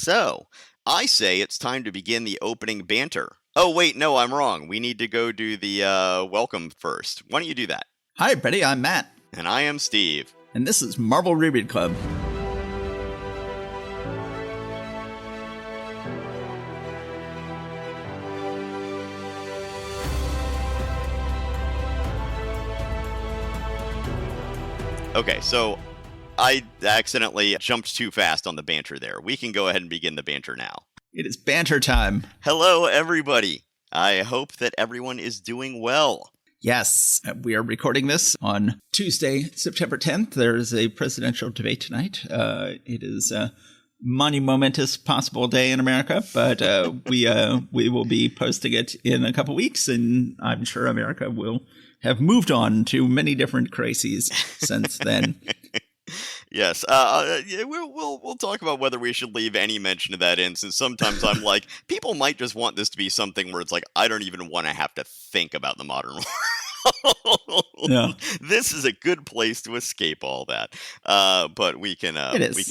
So, I say it's time to begin the opening banter. Oh, wait, no, I'm wrong. We need to go do the welcome first. Why don't you do that? Hi, everybody. I'm Matt. And I am Steve. And this is Marvel Reread Club. Okay, so I accidentally jumped too fast on the banter there. We can go ahead and begin the banter now. It is banter time. Hello, everybody. I hope that everyone is doing well. Yes, we are recording this on Tuesday, September 10th. There is a presidential debate tonight. It is a monumentous possible day in America, but we will be posting it in a couple weeks, and I'm sure America will have moved on to many different crises since then. Yes, we'll talk about whether we should leave any mention of that in, since sometimes I'm like, people might just want this to be something where it's like, I don't even want to have to think about the modern world. Yeah. This is a good place to escape all that, but we can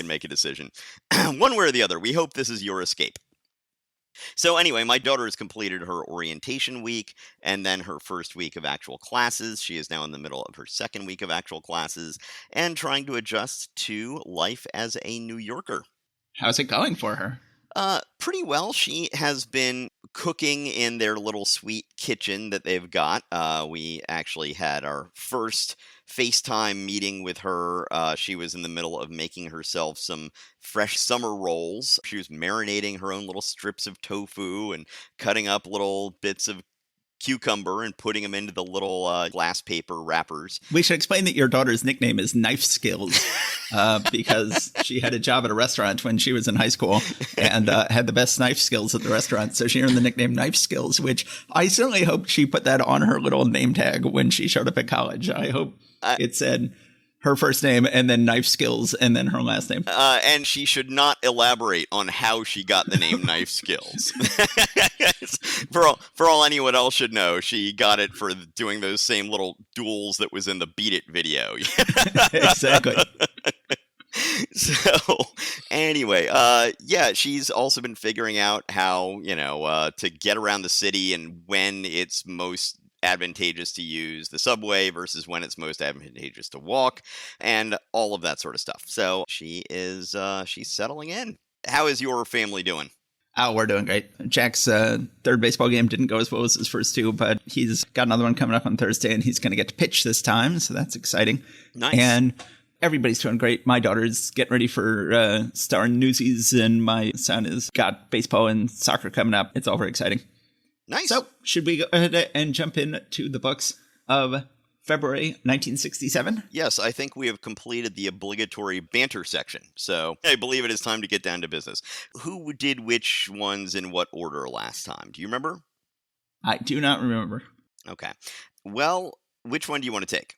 make a decision one way or the other. We hope this is your escape. So anyway, my daughter has completed her orientation week and then her first week of actual classes. She is now in the middle of her second week of actual classes and trying to adjust to life as a New Yorker. How's it going for her? Pretty well. She has been cooking in their little sweet kitchen that they've got. We actually had our first FaceTime meeting with her. She was in the middle of making herself some fresh summer rolls. She was marinating her own little strips of tofu and cutting up little bits of cucumber and putting them into the little glass paper wrappers. We should explain that your daughter's nickname is Knife Skills because she had a job at a restaurant when she was in high school and had the best knife skills at the restaurant. So she earned the nickname Knife Skills, which I certainly hope she put that on her little name tag when she showed up at college. I hope it said her first name and then Knife Skills and then her last name. And she should not elaborate on how she got the name Knife Skills. For all anyone else should know, she got it for doing those same little duels that was in the Beat It video. Exactly. So anyway, she's also been figuring out how, to get around the city and when it's most advantageous to use the subway versus when it's most advantageous to walk and all of that sort of stuff. So she's settling in. How is your family doing? Oh, we're doing great. Jack's third baseball game didn't go as well as his first two, but he's got another one coming up on Thursday, and he's going to get to pitch this time, so that's exciting. Nice. And everybody's doing great. My daughter's getting ready for Star in Newsies, and my son has got baseball and soccer coming up. It's all very exciting. Nice. So, should we go ahead and jump into the books of February 1967? Yes, I think we have completed the obligatory banter section. So I believe it is time to get down to business. Who did which ones in what order last time? Do you remember? I do not remember. Okay. Well, which one do you want to take?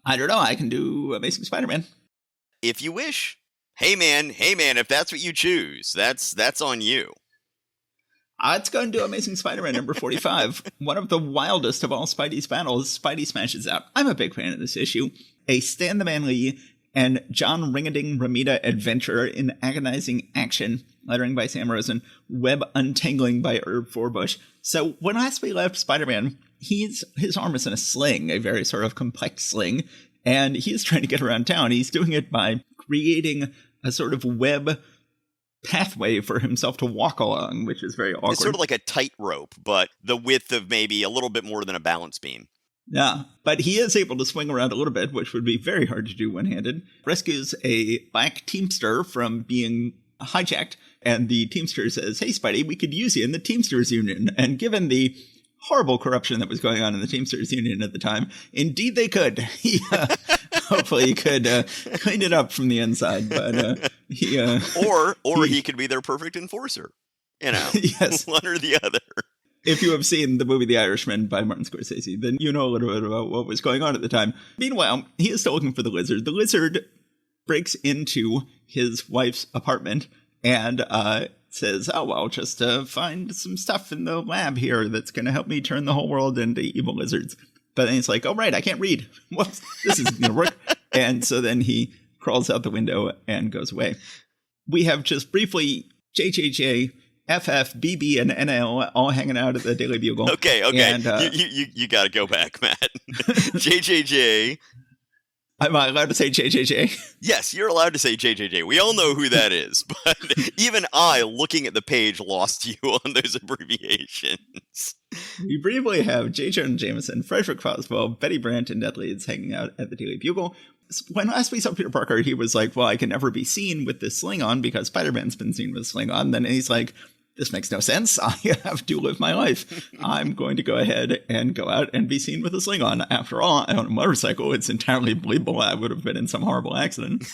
I don't know. I can do Amazing Spider-Man. If you wish. Hey man, if that's what you choose, that's on you. Let's go and do Amazing Spider-Man number 45. One of the wildest of all Spidey's battles. Spidey smashes out. I'm a big fan of this issue. A Stan the Man Lee and John Ringading Ramita adventure in agonizing action. Lettering by Sam Rosen. Web untangling by Herb Forbush. So when last we left Spider-Man, his arm is in a sling, a very sort of complex sling. And he's trying to get around town. He's doing it by creating a sort of web pathway for himself to walk along, which is very awkward. It's sort of like a tightrope, but the width of maybe a little bit more than a balance beam. Yeah, but he is able to swing around a little bit, which would be very hard to do one-handed. Rescues a black Teamster from being hijacked, and the Teamster says, "Hey, Spidey, we could use you in the Teamsters Union." And given the horrible corruption that was going on in the Teamsters Union at the time, indeed they could. Hopefully he could clean it up from the inside, but or he could be their perfect enforcer. Yes. One or the other. If you have seen the movie The Irishman by Martin Scorsese, then you know a little bit about what was going on at the time. Meanwhile, he is still looking for the Lizard. The Lizard breaks into his wife's apartment and says, "Oh, well, just find some stuff in the lab here that's going to help me turn the whole world into evil lizards." But then he's like, "Oh, right, I can't read. Well, this isn't going to work." And so then he crawls out the window and goes away. We have just briefly JJJ, FF, BB, and NL all hanging out at the Daily Bugle. Okay. And, you got to go back, Matt. JJJ. Am I allowed to say JJJ? Yes, you're allowed to say JJJ. We all know who that is, but even I, looking at the page, lost you on those abbreviations. We briefly have J. Jonah Jameson, Frederick Foswell, Betty Brant, and Ned Leeds hanging out at the Daily Bugle. When last we saw Peter Parker, he was like, well, I can never be seen with this sling on because Spider-Man's been seen with a sling on. Then he's like, this makes no sense. I have to live my life. I'm going to go ahead and go out and be seen with a sling on. After all, I own a motorcycle. It's entirely believable I would have been in some horrible accident.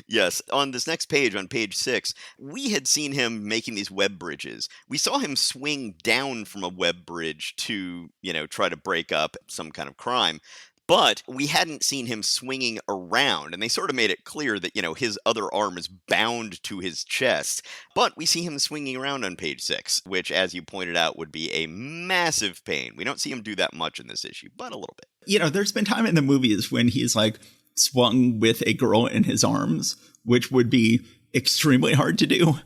Yes. On this next page, on page 6, we had seen him making these web bridges. We saw him swing down from a web bridge to, try to break up some kind of crime. But we hadn't seen him swinging around, and they sort of made it clear that, his other arm is bound to his chest. But we see him swinging around on page 6, which, as you pointed out, would be a massive pain. We don't see him do that much in this issue, but a little bit. There's been time in the movies when he's like swung with a girl in his arms, which would be extremely hard to do.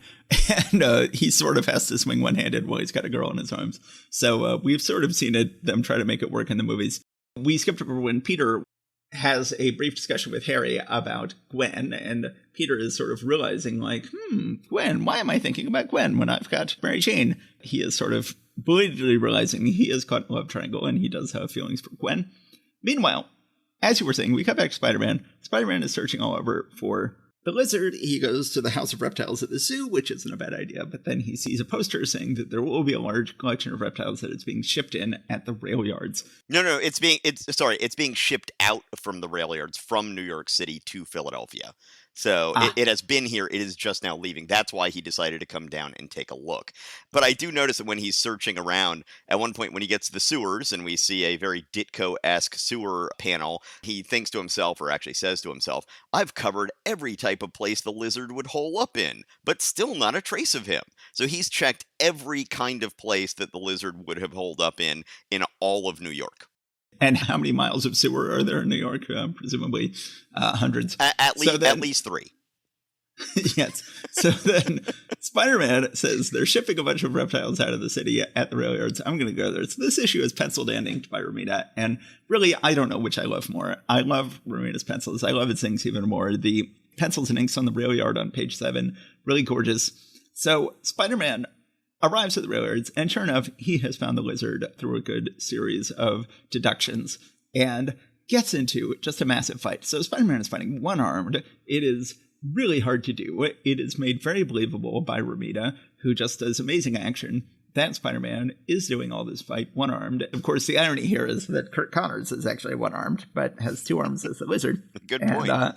And he sort of has to swing one-handed while he's got a girl in his arms. So we've sort of seen them try to make it work in the movies. We skipped over when Peter has a brief discussion with Harry about Gwen, and Peter is sort of realizing, like, Gwen, why am I thinking about Gwen when I've got Mary Jane? He is sort of belatedly realizing he is caught in a love triangle, and he does have feelings for Gwen. Meanwhile, as you were saying, we cut back to Spider-Man. Spider-Man is searching all over for the lizard. He goes to the House of Reptiles at the zoo, which isn't a bad idea, but then he sees a poster saying that there will be a large collection of reptiles that is being shipped in at the rail yards. No, it's being shipped out from the rail yards from New York City to Philadelphia. So it has been here. It is just now leaving. That's why he decided to come down and take a look. But I do notice that when he's searching around, at one point when he gets to the sewers and we see a very Ditko-esque sewer panel, he thinks to himself, or actually says to himself, I've covered every type of place the lizard would hole up in, but still not a trace of him. So he's checked every kind of place that the lizard would have holed up in all of New York. And how many miles of sewer are there in New York? Presumably hundreds. At least 3. Yes. So then Spider-Man says they're shipping a bunch of reptiles out of the city at the rail yards. I'm going to go there. So this issue is penciled and inked by Romita. And really, I don't know which I love more. I love Romita's pencils. I love his inks even more. The pencils and inks on the rail yard on page 7, really gorgeous. So Spider-Man arrives at the rail yards, and sure enough, he has found the lizard through a good series of deductions and gets into just a massive fight. So Spider-Man is fighting one-armed. It is really hard to do. It is made very believable by Romita, who just does amazing action. That Spider-Man is doing all this fight one-armed. Of course, the irony here is that Kirk Connors is actually one-armed, but has 2 arms as the lizard. Good point. And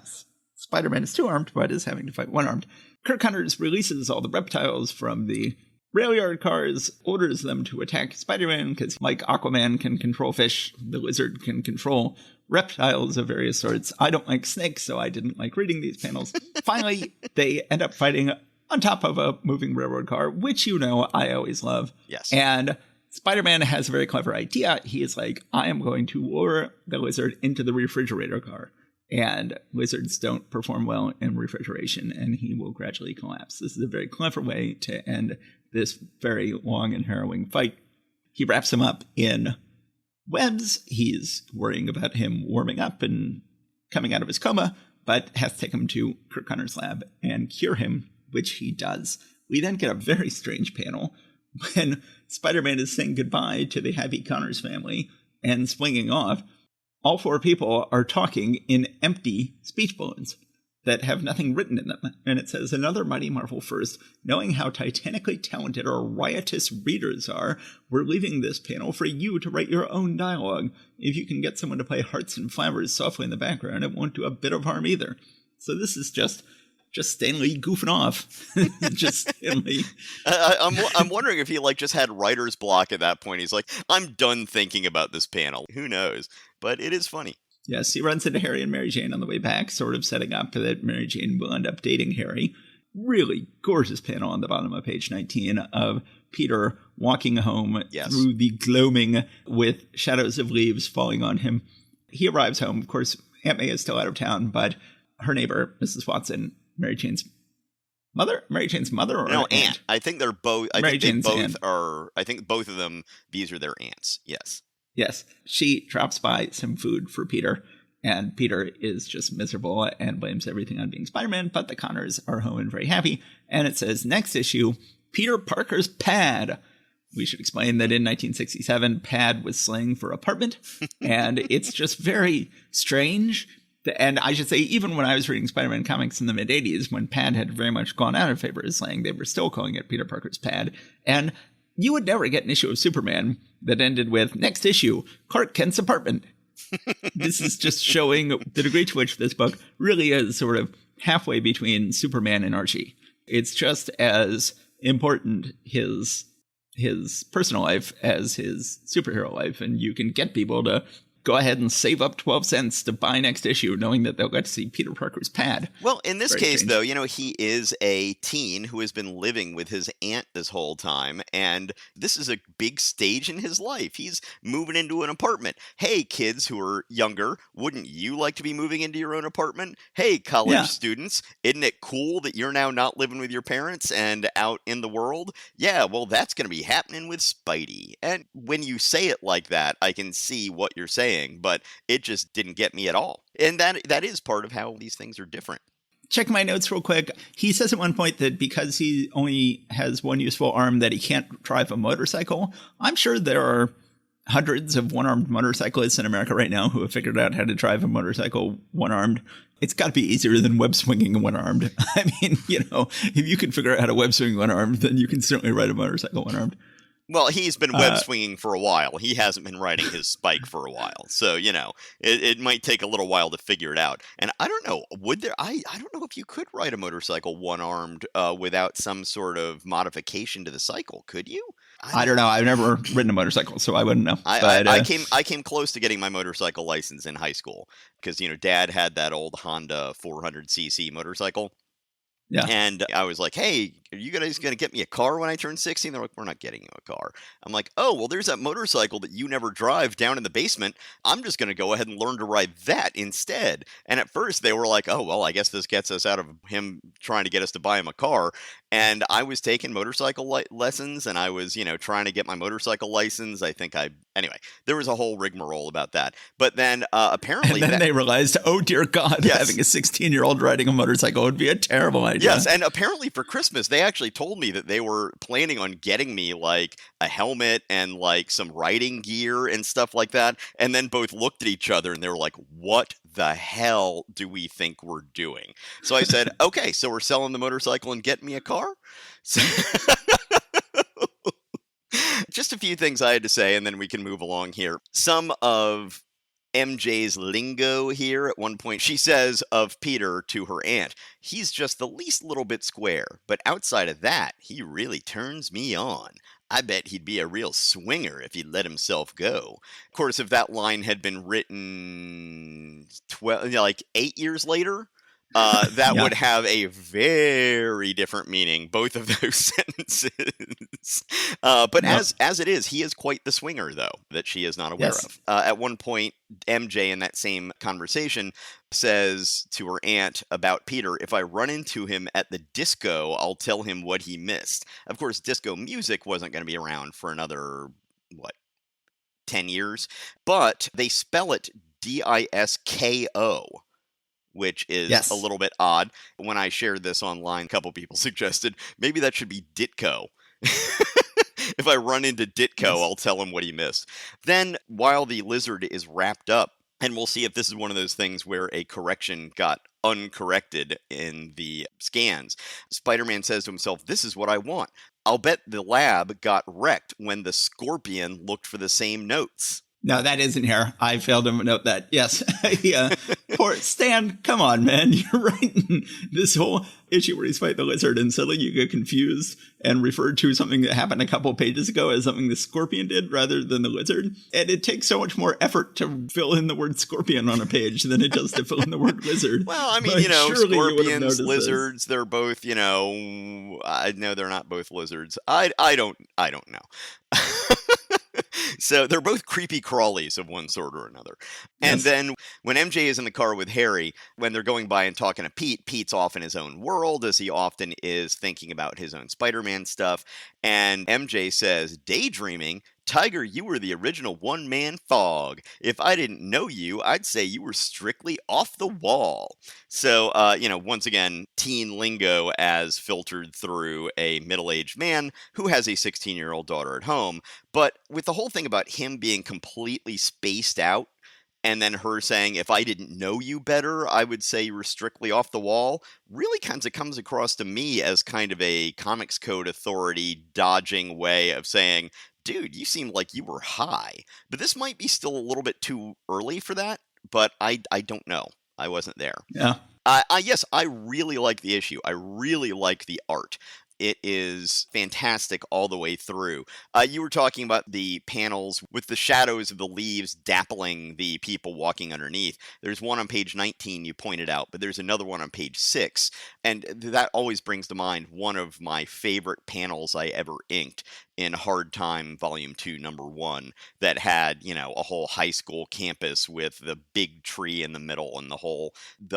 Spider-Man is 2-armed, but is having to fight one-armed. Kirk Connors releases all the reptiles from the rail yard cars, orders them to attack Spider-Man because, like Aquaman can control fish, the lizard can control reptiles of various sorts. I don't like snakes, so I didn't like reading these panels. Finally, they end up fighting on top of a moving railroad car, which I always love. Yes. And Spider-Man has a very clever idea. He is like, I am going to lure the lizard into the refrigerator car. And lizards don't perform well in refrigeration, and he will gradually collapse. This is a very clever way to end this very long and harrowing fight. He wraps him up in webs. He's worrying about him warming up and coming out of his coma, but has to take him to Kirk Connors' lab and cure him, which he does. We then get a very strange panel when Spider-Man is saying goodbye to the happy Connors family and swinging off. All 4 people are talking in empty speech balloons that have nothing written in them. And it says, another mighty marvel first, knowing how titanically talented our riotous readers are, we're leaving this panel for you to write your own dialogue. If you can get someone to play hearts and flowers softly in the background, it won't do a bit of harm either. So this is just Stan Lee goofing off. Just Stan Lee. I'm wondering if he just had writer's block at that point. He's like, I'm done thinking about this panel. Who knows? But it is funny. Yes, he runs into Harry and Mary Jane on the way back, sort of setting up that Mary Jane will end up dating Harry. Really gorgeous panel on the bottom of page 19 of Peter walking home through the gloaming with shadows of leaves falling on him. He arrives home. Of course, Aunt May is still out of town, but her neighbor, Mrs. Watson, Mary Jane's Mother? Mary Jane's mother or No, aunt? I think they're both. I Mary think they Jane's both aunt. are. I think both of them. These are their aunts. Yes. Yes. She drops by some food for Peter, and Peter is just miserable and blames everything on being Spider-Man, but the Connors are home and very happy. And it says, next issue, Peter Parker's pad. We should explain that in 1967, pad was slang for apartment, and it's just very strange. And I should say, even when I was reading Spider-Man comics in the mid-'80s, when pad had very much gone out of favor as slang, they were still calling it Peter Parker's pad. And you would never get an issue of Superman that ended with, next issue, Clark Kent's apartment. This is just showing the degree to which this book really is sort of halfway between Superman and Archie. It's just as important his personal life as his superhero life, and you can get people to go ahead and save up 12 cents to buy next issue, knowing that they'll get to see Peter Parker's pad. Well, in this Very case, strange. though, he is a teen who has been living with his aunt this whole time, and this is a big stage in his life. He's moving into an apartment. Hey, kids who are younger, wouldn't you like to be moving into your own apartment? Hey, college students, isn't it cool that you're now not living with your parents and out in the world? Yeah, well, that's going to be happening with Spidey. And when you say it like that, I can see what you're saying, but it just didn't get me at all. And that is part of how these things are different. Check my notes real quick. He says at one point that because he only has one useful arm that he can't drive a motorcycle. I'm sure there are hundreds of one-armed motorcyclists in America right now who have figured out how to drive a motorcycle one-armed. It's got to be easier than web swinging one-armed. I mean, if you can figure out how to web swing one-armed, then you can certainly ride a motorcycle one-armed. Well, he's been web swinging for a while. He hasn't been riding his spike for a while. So, it might take a little while to figure it out. And I don't know, I don't know if you could ride a motorcycle one-armed without some sort of modification to the cycle. Could you? I don't know. I've never ridden a motorcycle, so I wouldn't know. I came close to getting my motorcycle license in high school because, Dad had that old Honda 400cc motorcycle. Yeah. And I was like, hey, are you guys going to get me a car when I turn 60? And they're like, we're not getting you a car. I'm like, oh, well, there's that motorcycle that you never drive down in the basement. I'm just going to go ahead and learn to ride that instead. And at first they were like, oh, well, I guess this gets us out of him trying to get us to buy him a car. And I was taking motorcycle lessons, and I was, trying to get my motorcycle license. Anyway, there was a whole rigmarole about that. But then apparently... And then they realized, oh, dear God, yes, having a 16-year-old riding a motorcycle would be a terrible idea. Yes, and apparently for Christmas, they actually told me that they were planning on getting me, like, a helmet and, like, some riding gear and stuff like that. And then both looked at each other, and they were like, what the hell do we think we're doing? So I said, okay, so we're selling the motorcycle and getting me a car? So just a few things I had to say, and then we can move along here. Some of MJ's lingo here. At one point, she says of Peter to her aunt, he's just the least little bit square, but outside of that, he really turns me on. I bet he'd be a real swinger if he'd let himself go. Of course, if that line had been written 8 years later, that would have a very different meaning, both of those sentences. But as it is, he is quite the swinger, though, that she is not aware of. At one point, MJ, in that same conversation, says to her aunt about Peter, if I run into him at the disco, I'll tell him what he missed. Of course, disco music wasn't going to be around for another, 10 years? But they spell it DISKO. Which is a little bit odd. When I shared this online, a couple people suggested maybe that should be Ditko. If I run into Ditko, I'll tell him what he missed. Then, while the lizard is wrapped up, and we'll see if this is one of those things where a correction got uncorrected in the scans, Spider-Man says to himself, this is what I want. I'll bet the lab got wrecked when the Scorpion looked for the same notes. No, that isn't here. I failed to note that. Yes. Poor Stan, come on, man. You're writing this whole issue where he's fighting the lizard and suddenly you get confused and referred to something that happened a couple pages ago as something the Scorpion did rather than the lizard. And it takes so much more effort to fill in the word Scorpion on a page than it does to fill in the word lizard. Well, I mean, scorpions, lizards, they're both, I know they're not both lizards. I don't know. So they're both creepy crawlies of one sort or another. And Yes. then when MJ is in the car with Harry, when they're going by and talking to Pete, Pete's off in his own world, as he often is, thinking about his own Spider-Man stuff. And MJ says, daydreaming? Tiger, you were the original one-man Fog. If I didn't know you, I'd say you were strictly off the wall. So, once again, teen lingo as filtered through a middle-aged man who has a 16-year-old daughter at home. But with the whole thing about him being completely spaced out, and then her saying, if I didn't know you better, I would say you were strictly off the wall, really kind of comes across to me as kind of a Comics Code Authority dodging way of saying, dude, you seemed like you were high. But this might be still a little bit too early for that, but I don't know. I wasn't there. Yeah. Yes, I really like the issue. I really like the art. It is fantastic all the way through. You were talking about the panels with the shadows of the leaves dappling the people walking underneath. There's one on page 19 you pointed out, but there's another one on page 6. And that always brings to mind one of my favorite panels I ever inked in Hard Time Volume 2, Number 1, that had, a whole high school campus with the big tree in the middle and the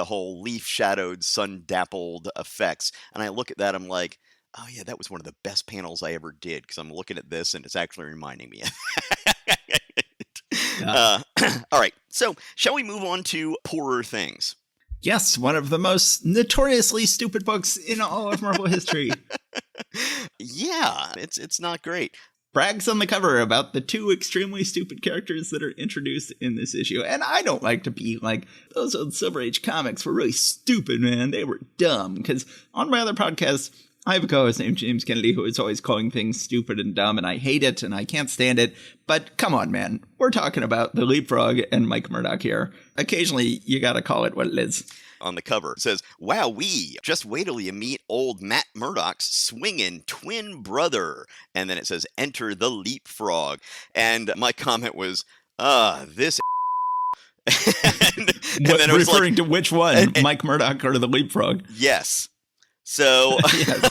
whole leaf-shadowed, sun-dappled effects. And I look at that, I'm like, oh yeah, that was one of the best panels I ever did, because I'm looking at this and it's actually reminding me of it. Yeah. All right, so shall we move on to Poorer Things? Yes, one of the most notoriously stupid books in all of Marvel history. Yeah, it's not great. Brags on the cover about the 2 extremely stupid characters that are introduced in this issue. And I don't like to be like, those old Silver Age comics were really stupid, man. They were dumb. Because on my other podcast, I have a co-host named James Kennedy who is always calling things stupid and dumb, and I hate it, and I can't stand it. But come on, man. We're talking about the Leapfrog and Mike Murdoch here. Occasionally, you gotta call it what it is. On the cover, it says, "Wowee, just wait till you meet old Matt Murdoch's swinging twin brother." And then it says, "Enter the Leapfrog." And my comment was, this and then it was referring like, to which one? Mike Murdoch or the Leapfrog? Yes. So Yes.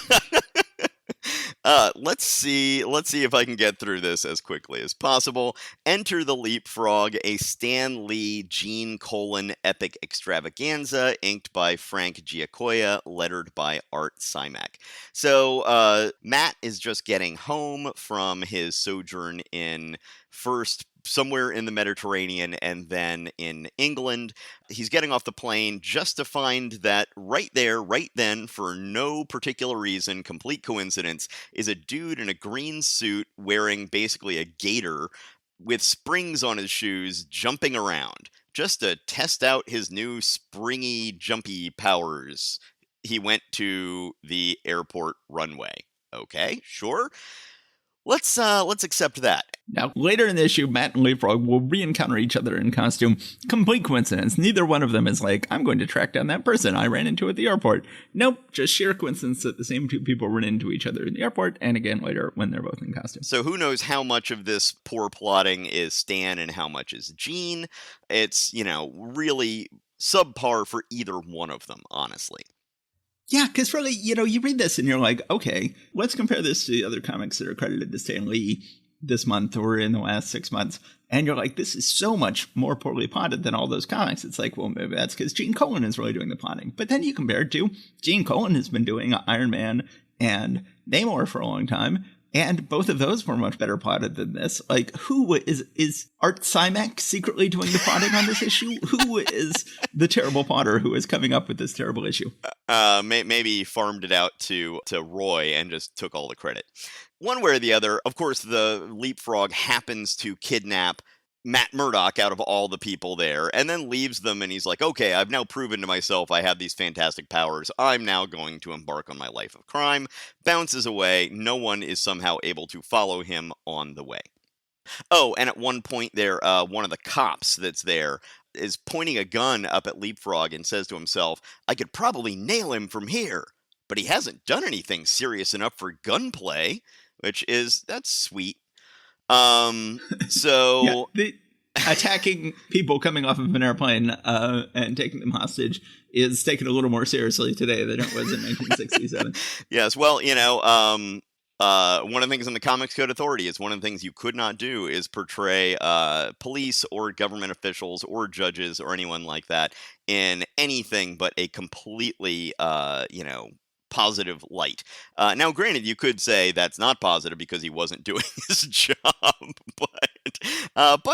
let's see if I can get through this as quickly as possible. Enter the Leapfrog, a Stan Lee Gene Colan epic extravaganza, inked by Frank Giacoia, lettered by Art Simak. So Matt is just getting home from his sojourn in first somewhere in the Mediterranean and then in England. He's getting off the plane just to find that right there, right then, for no particular reason, complete coincidence, is a dude in a green suit wearing basically a gaiter with springs on his shoes jumping around just to test out his new springy, jumpy powers. He went to the airport runway. Okay, sure. Let's accept that. Now, later in the issue, Matt and Leapfrog will re-encounter each other in costume. Complete coincidence. Neither one of them is like, I'm going to track down that person I ran into at the airport. Nope, just sheer coincidence that the same 2 people run into each other in the airport, and again later when they're both in costume. So who knows how much of this poor plotting is Stan and how much is Gene? It's, really subpar for either one of them, honestly. Yeah, because really, you read this and you're like, okay, let's compare this to the other comics that are credited to Stan Lee this month or in the last 6 months. And you're like, this is so much more poorly plotted than all those comics. It's like, well, maybe that's because Gene Colan is really doing the plotting. But then you compare it to Gene Colan has been doing Iron Man and Namor for a long time. And both of those were much better plotted than this. Like, who is Art Simak secretly doing the plotting on this issue? Who is the terrible plotter who is coming up with this terrible issue? Maybe farmed it out to Roy and just took all the credit. One way or the other, of course, the Leapfrog happens to kidnap Matt Murdoch out of all the people there, and then leaves them, and he's like, okay, I've now proven to myself I have these fantastic powers. I'm now going to embark on my life of crime. Bounces away. No one is somehow able to follow him on the way. Oh, and at one point there, one of the cops that's there is pointing a gun up at Leapfrog and says to himself, I could probably nail him from here, but he hasn't done anything serious enough for gunplay, that's sweet. So yeah, attacking people coming off of an airplane and taking them hostage is taken a little more seriously today than it was in 1967. Yes, well, One of the things in the Comics Code Authority is one of the things you could not do is portray police or government officials or judges or anyone like that in anything but a completely, positive light. Now, granted, you could say that's not positive because he wasn't doing his job, but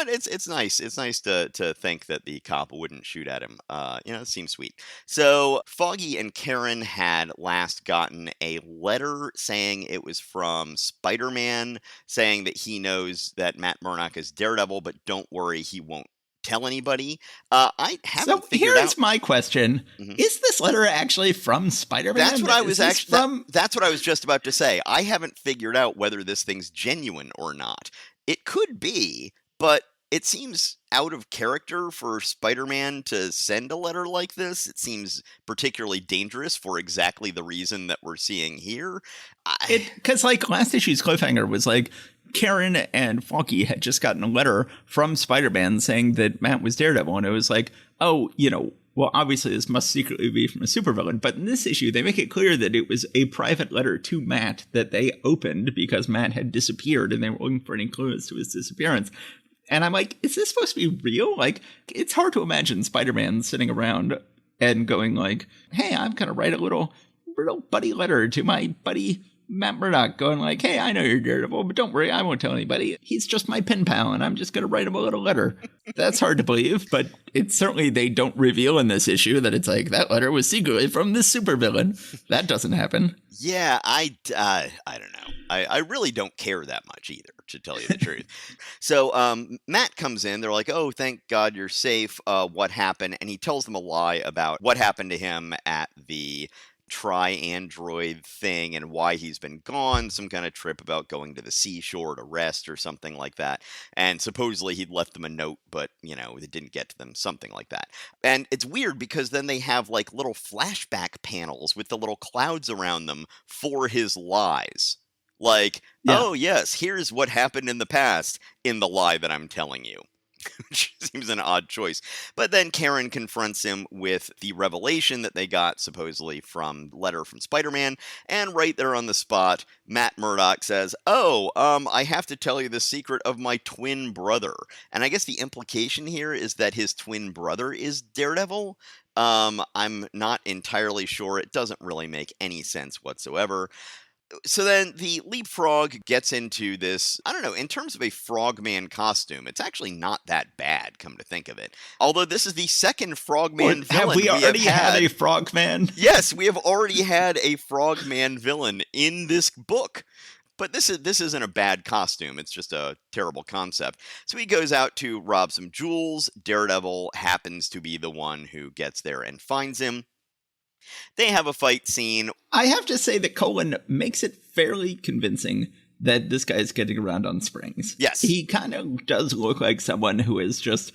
it's nice. It's nice to think that the cop wouldn't shoot at him. It seems sweet. So Foggy and Karen had last gotten a letter saying it was from Spider-Man, saying that he knows that Matt Murdock is Daredevil, but don't worry, he won't tell anybody. I So haven't figured here's out. my question: Mhm. Is this letter actually from Spider-Man? That's what I Is was this actually. from. That's what I was just about to say. I haven't figured out whether this thing's genuine or not. It could be, but it seems out of character for Spider-Man to send a letter like this. It seems particularly dangerous for exactly the reason that we're seeing here. I, Because like last issue's cliffhanger was like Karen and Foggy had just gotten a letter from Spider-Man saying that Matt was Daredevil, and it was like, oh, well, obviously this must secretly be from a supervillain. But in this issue, they make it clear that it was a private letter to Matt that they opened because Matt had disappeared, and they were looking for any clues to his disappearance. And I'm like, is this supposed to be real? Like, it's hard to imagine Spider-Man sitting around and going like, hey, I'm going to write a little buddy letter to my buddy Matt Murdock, going like, hey, I know you're Daredevil, but don't worry, I won't tell anybody. He's just my pen pal, and I'm just going to write him a little letter. That's hard to believe, but it's certainly, they don't reveal in this issue that it's like, that letter was secretly from this supervillain. That doesn't happen. yeah, I don't know. I really don't care that much either, to tell you the truth. So Matt comes in. They're like, "Oh, thank God you're safe. What happened?" And he tells them a lie about what happened to him at the Tri-Android thing and why he's been gone. Some kind of trip about going to the seashore to rest or something like that. And supposedly he'd left them a note, but it didn't get to them. Something like that. And it's weird because then they have like little flashback panels with the little clouds around them for his lies. Like, Yeah. oh, yes, here's what happened in the past in the lie that I'm telling you. Which seems an odd choice. But then Karen confronts him with the revelation that they got supposedly from letter from Spider-Man, and right there on the spot, Matt Murdock says, "Oh, I have to tell you the secret of my twin brother." And I guess the implication here is that his twin brother is Daredevil. I'm not entirely sure. It doesn't really make any sense whatsoever. So then the leapfrog gets into this, I don't know, in terms of a frogman costume, it's actually not that bad, come to think of it. Although this is the second frogman Have villain we already had had. a Frogman? Yes, we have already had a frogman villain in this book. But this isn't a bad costume. It's just a terrible concept. So he goes out to rob some jewels. Daredevil happens to be the one who gets there and finds him. They have a fight scene. I have to say that Colin makes it fairly convincing that this guy is getting around on springs. Yes. He kind of does look like someone who has just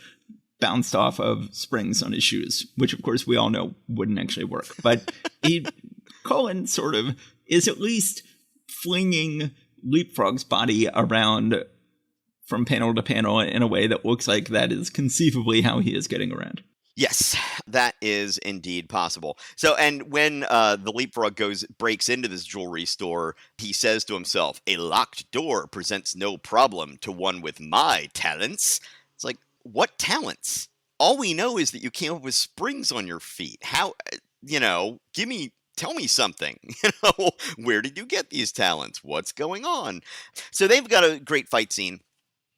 bounced off of springs on his shoes, which of course we all know wouldn't actually work. But Colin sort of is at least flinging Leapfrog's body around from panel to panel in a way that looks like that is conceivably how he is getting around. Yes, that is indeed possible. So, and when the leapfrog breaks into this jewelry store, he says to himself, "A locked door presents no problem to one with my talents." It's like, what talents? All we know is that you came up with springs on your feet. How, tell me something. Where did you get these talents? What's going on? So they've got a great fight scene.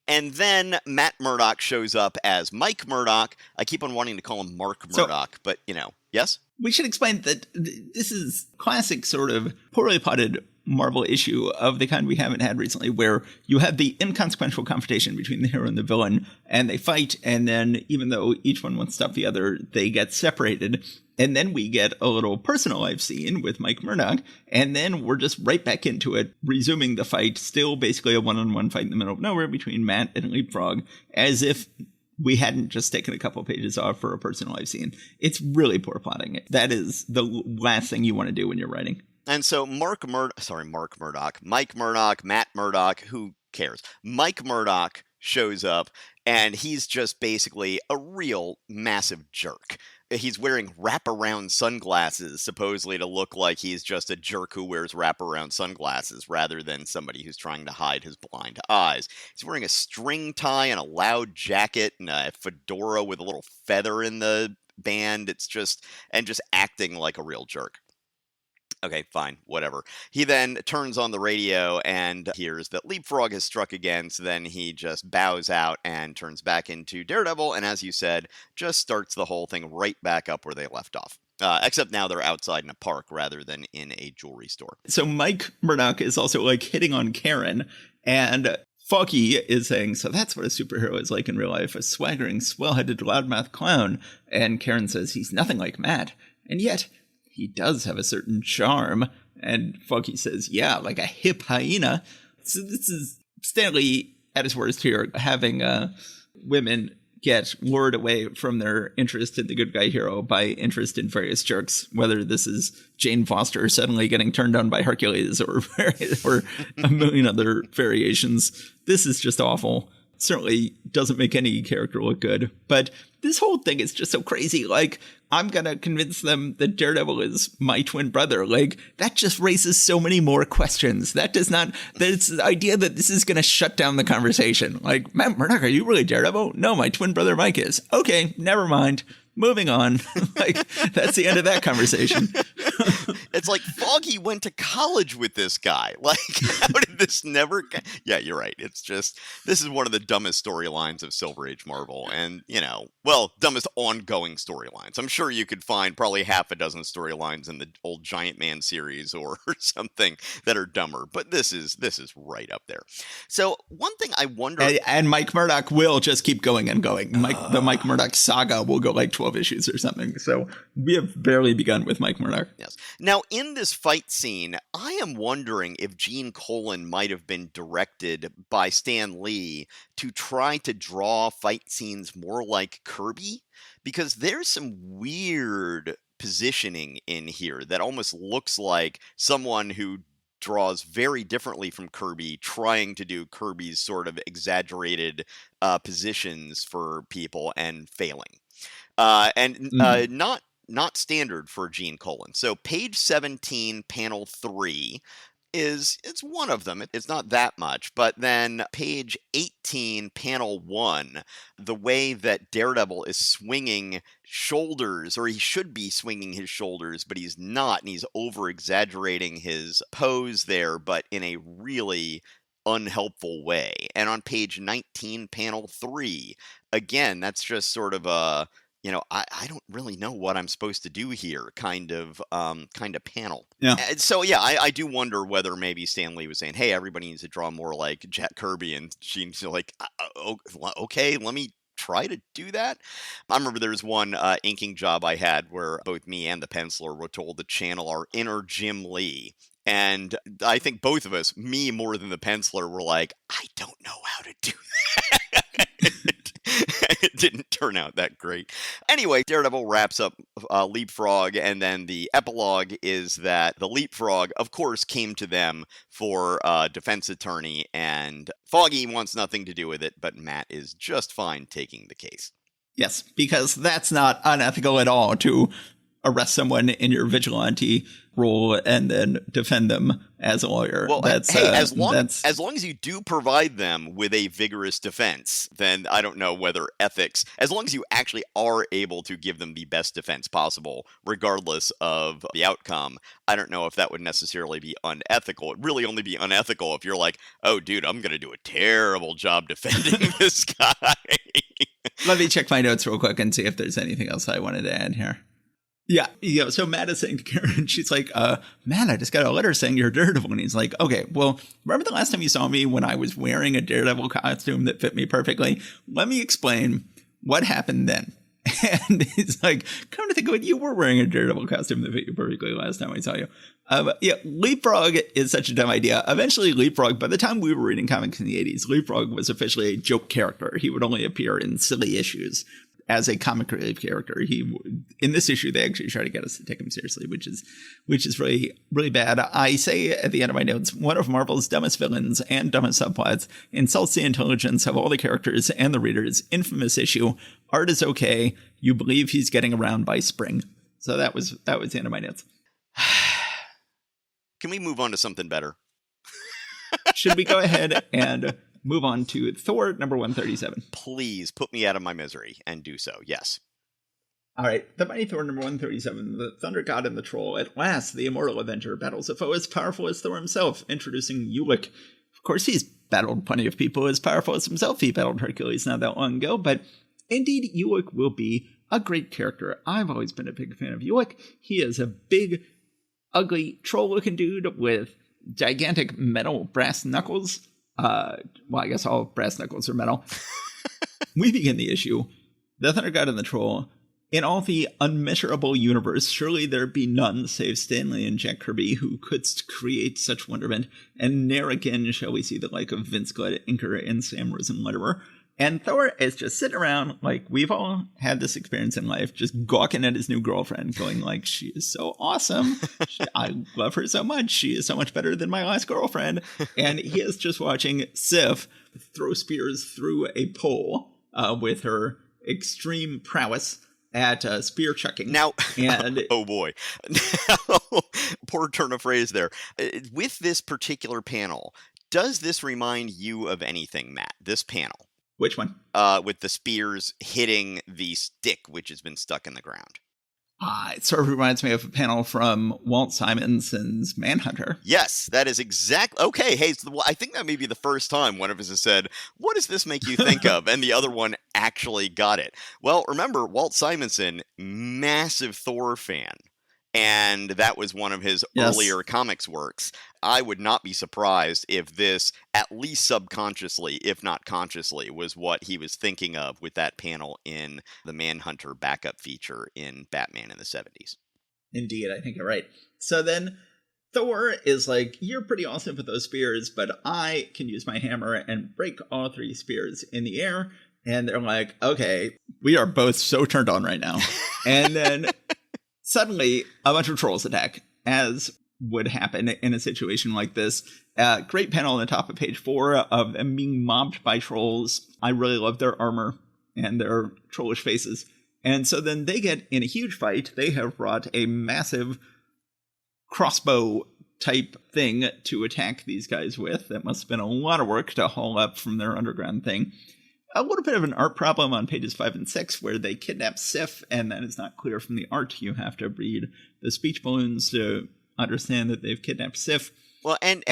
And then Matt Murdock shows up as Mike Murdock. I keep on wanting to call him Mark Murdock, but, yes? We should explain that this is classic sort of poorly plotted Marvel issue of the kind we haven't had recently, where you have the inconsequential confrontation between the hero and the villain, and they fight, and then even though each one wants to stop the other, they get separated. And then we get a little personal life scene with Mike Murdock, and then we're just right back into it, resuming the fight, still basically a one-on-one fight in the middle of nowhere between Matt and Leapfrog, as if we hadn't just taken a couple pages off for a personal life scene. It's really poor plotting. That is the last thing you want to do when you're writing. And so Mike Murdock, Matt Murdock, who cares? Mike Murdock shows up, and he's just basically a real massive jerk. he's wearing wraparound sunglasses, supposedly to look like he's just a jerk who wears wraparound sunglasses rather than somebody who's trying to hide his blind eyes. He's wearing a string tie and a loud jacket and a fedora with a little feather in the band. It's just acting like a real jerk. Okay, fine, whatever. He then turns on the radio and hears that Leapfrog has struck again, so then he just bows out and turns back into Daredevil, and as you said, just starts the whole thing right back up where they left off. Except now they're outside in a park rather than in a jewelry store. So Mike Murdoch is also like hitting on Karen, and Foggy is saying, so that's what a superhero is like in real life, a swaggering, swell-headed, loudmouth clown. And Karen says he's nothing like Matt, and yet he does have a certain charm. And Foggy says, yeah, like a hip hyena. So this is Stanley at his worst here, having women get lured away from their interest in the good guy hero by interest in various jerks, whether this is Jane Foster suddenly getting turned on by Hercules or a million other variations. This is just awful. Certainly doesn't make any character look good. But this whole thing is just so crazy. Like, I'm going to convince them that Daredevil is my twin brother. Like, that just raises so many more questions. That's the idea that this is going to shut down the conversation. Like, Matt Murdoch, are you really Daredevil? No, my twin brother Mike is. Okay, never mind. Moving on. Like, that's the end of that conversation. It's like Foggy went to college with this guy. Like, how did this never... Yeah, you're right. It's just... This is one of the dumbest storylines of Silver Age Marvel. And, dumbest ongoing storylines. I'm sure you could find probably half a dozen storylines in the old Giant Man series or something that are dumber. But this is right up there. So, one thing I wonder... And Mike Murdoch will just keep going and going. The Mike Murdoch saga will go like 12 issues or something. So we have barely begun with Mike Murdoch. Yes. Now, in this fight scene, I am wondering if Gene Colan might have been directed by Stan Lee to try to draw fight scenes more like Kirby, because there's some weird positioning in here that almost looks like someone who draws very differently from Kirby, trying to do Kirby's sort of exaggerated positions for people and failing. Not standard for Gene Colan. So page 17, panel 3 it's one of them. It's not that much. But then page 18, panel 1, the way that Daredevil is swinging shoulders, or he should be swinging his shoulders, but he's not, and he's over-exaggerating his pose there, but in a really unhelpful way. And on page 19, panel 3, again, that's just sort of a... I don't really know what I'm supposed to do here kind of panel. Yeah. So, yeah, I do wonder whether maybe Stan Lee was saying, hey, everybody needs to draw more like Jack Kirby. And she's like, okay, let me try to do that. I remember there was one inking job I had where both me and the penciler were told to channel our inner Jim Lee. And I think both of us, me more than the penciler, were like, I don't know how to do that. It didn't turn out that great. Anyway, Daredevil wraps up Leapfrog, and then the epilogue is that the Leapfrog, of course, came to them for a defense attorney, and Foggy wants nothing to do with it, but Matt is just fine taking the case. Yes, because that's not unethical at all to arrest someone in your vigilante role and then defend them as a lawyer. Well, as long as you do provide them with a vigorous defense, then I don't know whether ethics, as long as you actually are able to give them the best defense possible, regardless of the outcome, I don't know if that would necessarily be unethical. It'd really only be unethical if you're like, oh, dude, I'm going to do a terrible job defending this guy. Let me check my notes real quick and see if there's anything else I wanted to add here. Yeah, so Matt is saying to Karen, she's like, Matt, I just got a letter saying you're Daredevil. And he's like, okay, well, remember the last time you saw me when I was wearing a Daredevil costume that fit me perfectly? Let me explain what happened then. And he's like, come to think of it, you were wearing a Daredevil costume that fit you perfectly last time I saw you. Leapfrog is such a dumb idea. Eventually, Leapfrog, by the time we were reading comics in the 80s, Leapfrog was officially a joke character. He would only appear in silly issues. as a comic relief character. In this issue, they actually try to get us to take him seriously, which is really, really bad. I say at the end of my notes, one of Marvel's dumbest villains and dumbest subplots insults the intelligence of all the characters and the readers. Infamous issue. Art is okay. You believe he's getting around by spring. So that was the end of my notes. Can we move on to something better? Should we go ahead and move on to Thor number 137? Please put me out of my misery and do so. Yes. All right. The Mighty Thor number 137. The Thunder God and the Troll. At last, the immortal Avenger battles a foe as powerful as Thor himself, introducing Ulik. Of course, he's battled plenty of people as powerful as himself. He battled Hercules not that long ago, but indeed, Ulik will be a great character. I've always been a big fan of Ulik. He is a big, ugly, troll-looking dude with gigantic metal brass knuckles. Well, I guess all brass knuckles are metal. We begin the issue. The Thunder God and the Troll. In all the unmeasurable universe, surely there be none save Stanley and Jack Kirby who couldst create such wonderment, and ne'er again shall we see the like of Vince Glenn, inker, and Sam Rosen-Letterer. And Thor is just sitting around, like, we've all had this experience in life, just gawking at his new girlfriend, going like, she is so awesome. I love her so much. She is so much better than my last girlfriend. And he is just watching Sif throw spears through a pole with her extreme prowess at spear chucking. Now, and oh boy, poor turn of phrase there. With this particular panel, does this remind you of anything, Matt? This panel? Which one? With the spears hitting the stick, which has been stuck in the ground. It sort of reminds me of a panel from Walt Simonson's Manhunter. Yes, that is exactly... Okay, hey, I think that may be the first time one of us has said, what does this make you think of? And the other one actually got it. Well, remember, Walt Simonson, massive Thor fan. And that was one of his earlier comics works. I would not be surprised if this, at least subconsciously, if not consciously, was what he was thinking of with that panel in the Manhunter backup feature in Batman in the 70s. Indeed, I think you're right. So then Thor is like, you're pretty awesome with those spears, but I can use my hammer and break all three spears in the air. And they're like, okay, we are both so turned on right now. And then... Suddenly, a bunch of trolls attack, as would happen in a situation like this. Great panel on the top of page 4 of them being mobbed by trolls. I really love their armor and their trollish faces. And so then they get in a huge fight. They have brought a massive crossbow type thing to attack these guys with. That must have been a lot of work to haul up from their underground thing. A little bit of an art problem on pages 5 and 6 where they kidnap Sif, and that is not clear from the art. You have to read the speech balloons to understand that they've kidnapped Sif. Well, and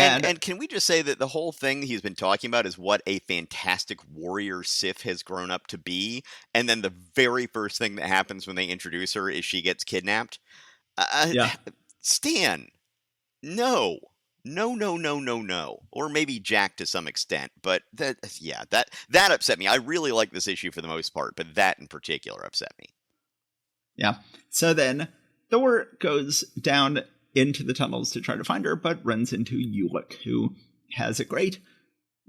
can we just say that the whole thing he's been talking about is what a fantastic warrior Sif has grown up to be, and then the very first thing that happens when they introduce her is she gets kidnapped? Stan, no. No. Or maybe Jack to some extent. But that upset me. I really like this issue for the most part, but that in particular upset me. Yeah. So then Thor goes down into the tunnels to try to find her, but runs into Ulik, who has a great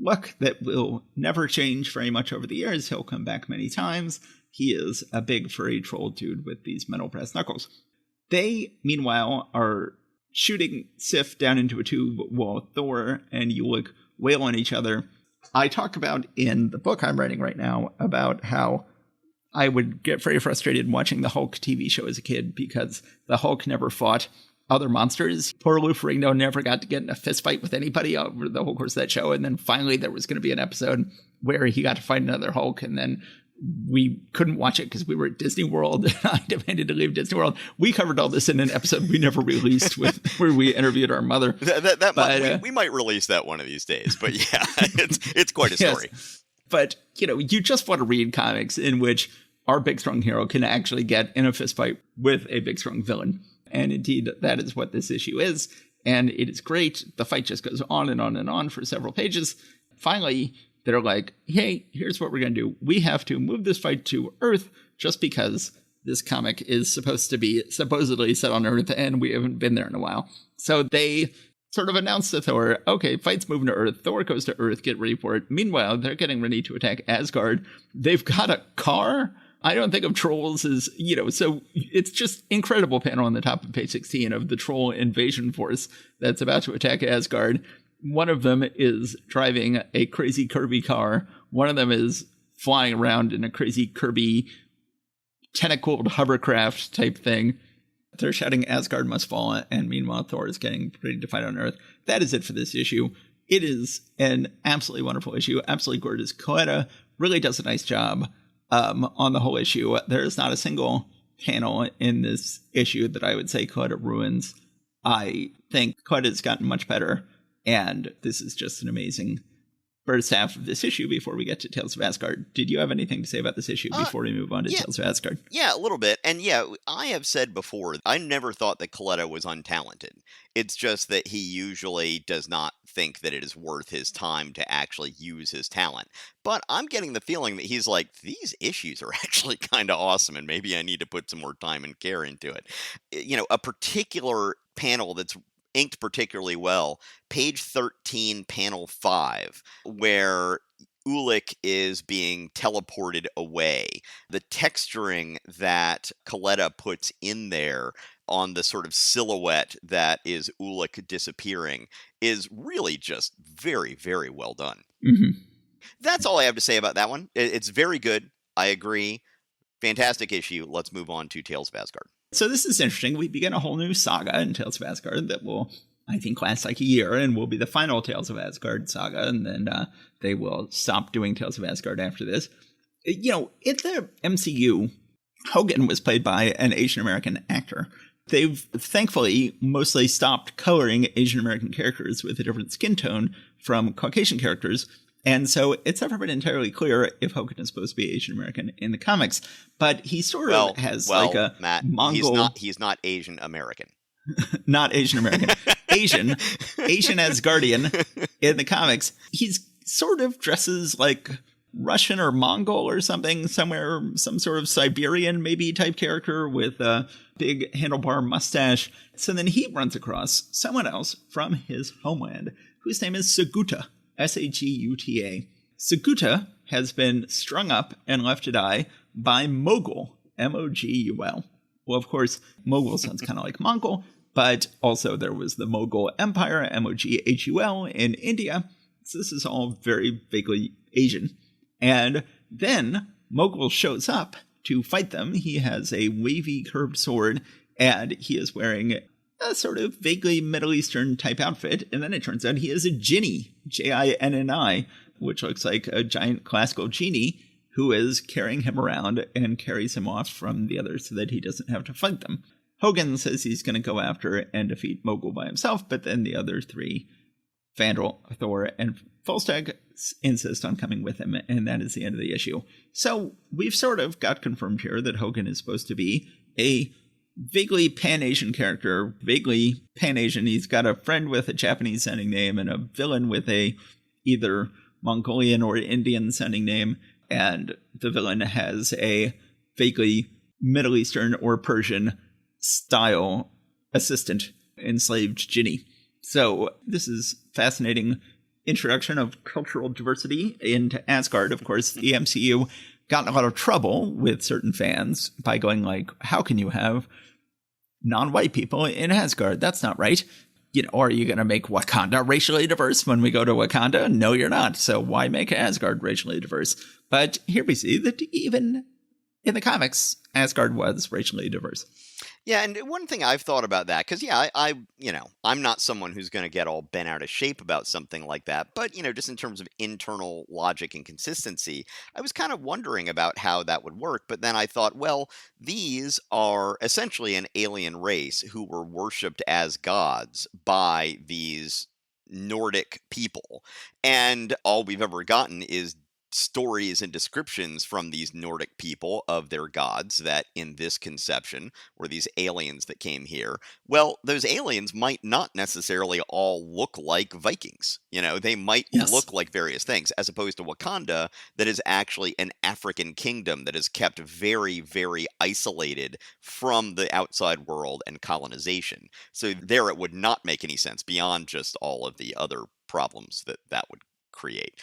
look that will never change very much over the years. He'll come back many times. He is a big furry troll dude with these metal brass knuckles. They, meanwhile, are shooting Sif down into a tube while Thor and Ulik wail on each other. I talk about in the book I'm writing right now about how I would get very frustrated watching the Hulk TV show as a kid because the Hulk never fought other monsters. Poor Lou Ferrigno never got to get in a fist fight with anybody over the whole course of that show. And then finally there was going to be an episode where he got to fight another Hulk, and then we couldn't watch it because we were at Disney World and I demanded to leave Disney World. We covered all this in an episode we never released where we interviewed our mother. We might release that one of these days, but yeah, it's quite a story. Yes. But, you just want to read comics in which our big, strong hero can actually get in a fist fight with a big, strong villain. And indeed, that is what this issue is. And it is great. The fight just goes on and on and on for several pages. Finally, they're like, hey, here's what we're going to do. We have to move this fight to Earth just because this comic is supposed to be supposedly set on Earth and we haven't been there in a while. So they sort of announced to Thor, okay, fight's moving to Earth. Thor goes to Earth, get ready for it. Meanwhile, they're getting ready to attack Asgard. They've got a car I don't think of trolls as, so it's just incredible panel on the top of page 16 of the troll invasion force that's about to attack Asgard. One of them is driving a crazy Kirby car. One of them is flying around in a crazy Kirby tentacled hovercraft type thing. They're shouting Asgard must fall, and meanwhile Thor is getting ready to fight on Earth. That is it for this issue. It is an absolutely wonderful issue, absolutely gorgeous. Coletta really does a nice job on the whole issue. There is not a single panel in this issue that I would say Coletta ruins. I think Coletta's gotten much better, and this is just an amazing first half of this issue before we get to Tales of Asgard. Did you have anything to say about this issue before we move on to Tales of Asgard? Yeah, a little bit. And yeah, I have said before, I never thought that Coletta was untalented. It's just that he usually does not think that it is worth his time to actually use his talent. But I'm getting the feeling that he's like, these issues are actually kind of awesome, and maybe I need to put some more time and care into it. A particular panel that's inked particularly well, page 13, panel 5, where Ulik is being teleported away. The texturing that Coletta puts in there on the sort of silhouette that is Ulik disappearing is really just very, very well done. Mm-hmm. That's all I have to say about that one. It's very good. I agree. Fantastic issue. Let's move on to Tales of Asgard. So this is interesting. We begin a whole new saga in Tales of Asgard that will, I think, last like a year and will be the final Tales of Asgard saga. And then they will stop doing Tales of Asgard after this. In the MCU, Hogan was played by an Asian American actor. They've thankfully mostly stopped coloring Asian American characters with a different skin tone from Caucasian characters. And so it's never been entirely clear if Hogan is supposed to be Asian American in the comics, but he sort of has like a Matt, Mongol. He's not Asian American. Not Asian American. Asian Asgardian in the comics. He's sort of dresses like Russian or Mongol or something, somewhere, some sort of Siberian maybe type character with a big handlebar mustache. So then he runs across someone else from his homeland whose name is Saguta. Saguta. Saguta has been strung up and left to die by Mogul, Mogul. Well, of course, Mogul sounds kind of like Mongol, but also there was the Mughal Empire, Moghul, in India. So this is all very vaguely Asian. And then Mogul shows up to fight them. He has a wavy curved sword, and he is wearing a sort of vaguely Middle Eastern type outfit. And then it turns out he is a Jinni, Jinni, which looks like a giant classical genie who is carrying him around and carries him off from the others so that he doesn't have to fight them. Hogan says he's going to go after and defeat Mogul by himself, but then the other three, Vandal, Thor, and Volstagg, insist on coming with him, and that is the end of the issue. So we've sort of got confirmed here that Hogan is supposed to be a vaguely Pan-Asian character, vaguely Pan-Asian. He's got a friend with a Japanese-sounding name and a villain with a either Mongolian or Indian-sounding name, and the villain has a vaguely Middle Eastern or Persian style assistant, enslaved Jinni. So this is fascinating introduction of cultural diversity into Asgard. Of course, the MCU got in a lot of trouble with certain fans by going like, how can you have non-white people in Asgard? That's not right. Are you going to make Wakanda racially diverse when we go to Wakanda? No, you're not. So why make Asgard racially diverse? But here we see that even in the comics, Asgard was racially diverse. Yeah, and one thing I've thought about that, because I'm not someone who's going to get all bent out of shape about something like that, but just in terms of internal logic and consistency, I was kind of wondering about how that would work. But then I thought, well, these are essentially an alien race who were worshipped as gods by these Nordic people, and all we've ever gotten is stories and descriptions from these Nordic people of their gods that in this conception were these aliens that came here. Well, those aliens might not necessarily all look like Vikings. They might look like various things, as opposed to Wakanda, that is actually an African kingdom that is kept very, very isolated from the outside world and colonization. So there it would not make any sense beyond just all of the other problems that would create.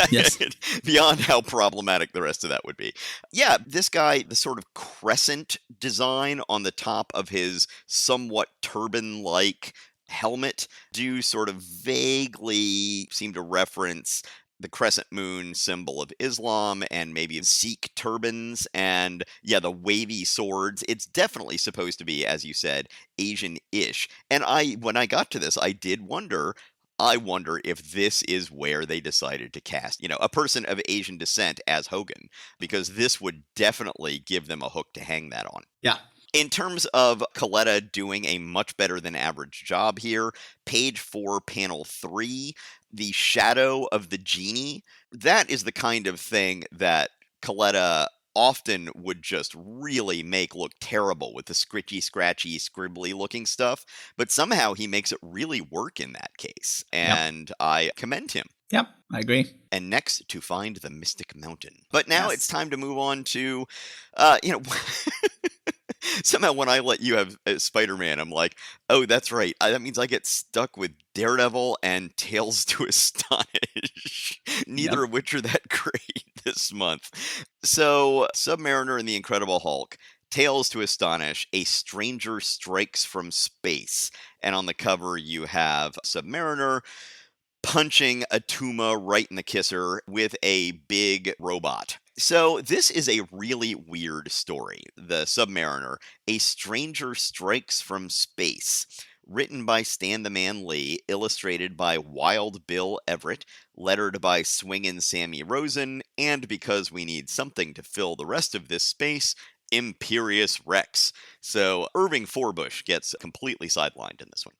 Yes. But beyond how problematic the rest of that would be. Yeah, this guy, the sort of crescent design on the top of his somewhat turban-like helmet do sort of vaguely seem to reference the crescent moon symbol of Islam and maybe Sikh turbans and yeah, the wavy swords. It's definitely supposed to be, as you said, Asian-ish. And when I got to this, I did wonder. I wonder if this is where they decided to cast, a person of Asian descent as Hogan, because this would definitely give them a hook to hang that on. Yeah. In terms of Coletta doing a much better than average job here, page 4, panel 3, the shadow of the genie, that is the kind of thing that Coletta often would just really make look terrible with the scritchy, scratchy, scribbly looking stuff, but somehow he makes it really work in that case, and I commend him. Yep, I agree. And next, to find the Mystic Mountain. But now it's time to move on to, somehow when I let you have Spider-Man, I'm like, oh, that's right. That means I get stuck with Daredevil and Tales to Astonish. Neither of which are that great this month. So, Submariner and the Incredible Hulk, Tales to Astonish, A Stranger Strikes from Space. And on the cover, you have Submariner punching Atuma right in the kisser with a big robot. So this is a really weird story. The Submariner, A Stranger Strikes from Space. Written by Stan the Man Lee, illustrated by Wild Bill Everett, lettered by Swingin' Sammy Rosen, and because we need something to fill the rest of this space, Imperious Rex. So Irving Forbush gets completely sidelined in this one.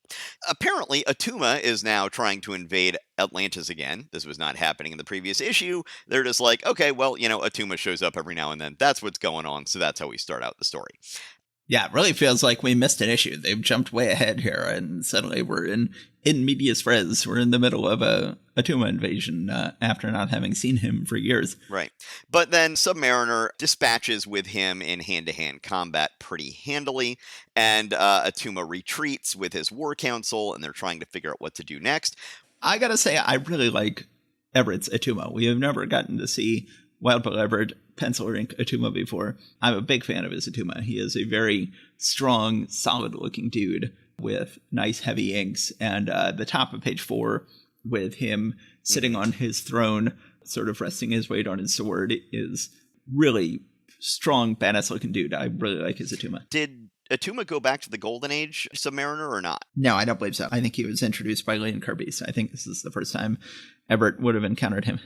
Apparently, Atuma is now trying to invade Atlantis again. This was not happening in the previous issue. They're just like, okay, well, Atuma shows up every now and then. That's what's going on, so that's how we start out the story. Yeah, it really feels like we missed an issue. They've jumped way ahead here, and suddenly we're in medias res. We're in the middle of a Atuma invasion after not having seen him for years. Right. But then Submariner dispatches with him in hand-to-hand combat pretty handily, and Atuma retreats with his war council, and they're trying to figure out what to do next. I gotta say, I really like Everett's Atuma. We have never gotten to see Wild Bill Everett pencil or ink Atuma before. I'm a big fan of his Atuma. He is a very strong, solid-looking dude with nice, heavy inks. And the top of page 4, with him sitting on his throne, sort of resting his weight on his sword, is really strong, badass-looking dude. I really like his Atuma. Did Atuma go back to the Golden Age Submariner or not? No, I don't believe so. I think he was introduced by Lee and Kirby, so I think this is the first time Everett would have encountered him.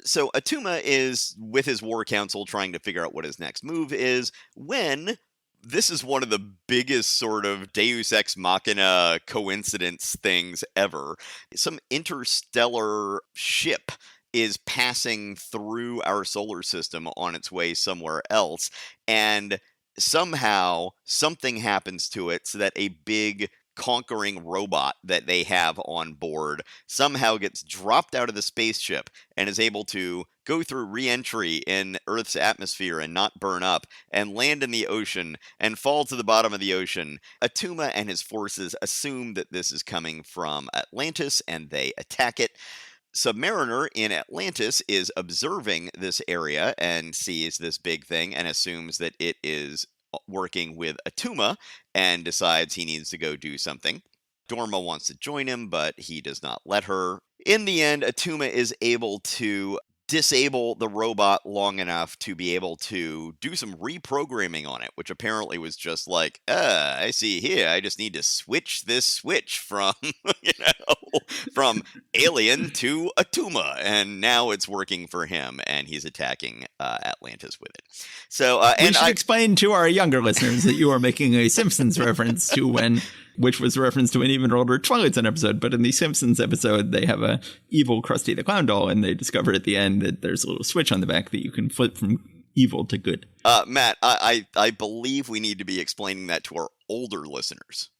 So Atuma is with his war council trying to figure out what his next move is when this is one of the biggest sort of Deus Ex Machina coincidence things ever. Some interstellar ship is passing through our solar system on its way somewhere else, and somehow something happens to it so that a big conquering robot that they have on board somehow gets dropped out of the spaceship and is able to go through re-entry in Earth's atmosphere and not burn up and land in the ocean and fall to the bottom of the ocean. Atuma and his forces assume that this is coming from Atlantis and they attack it. Submariner in Atlantis is observing this area and sees this big thing and assumes that it is working with Atuma and decides he needs to go do something. Dorma wants to join him, but he does not let her. In the end, Atuma is able to disable the robot long enough to be able to do some reprogramming on it, which apparently was just like, I see here, I just need to switch this switch from, from alien to Atuma, and now it's working for him, and he's attacking Atlantis with it. So, we should explain to our younger listeners that you are making a Simpsons reference to which was a reference to an even older Twilight Zone episode, but in the Simpsons episode, they have a evil Krusty the Clown doll, and they discover at the end that there's a little switch on the back that you can flip from evil to good. Matt, I believe we need to be explaining that to our older listeners.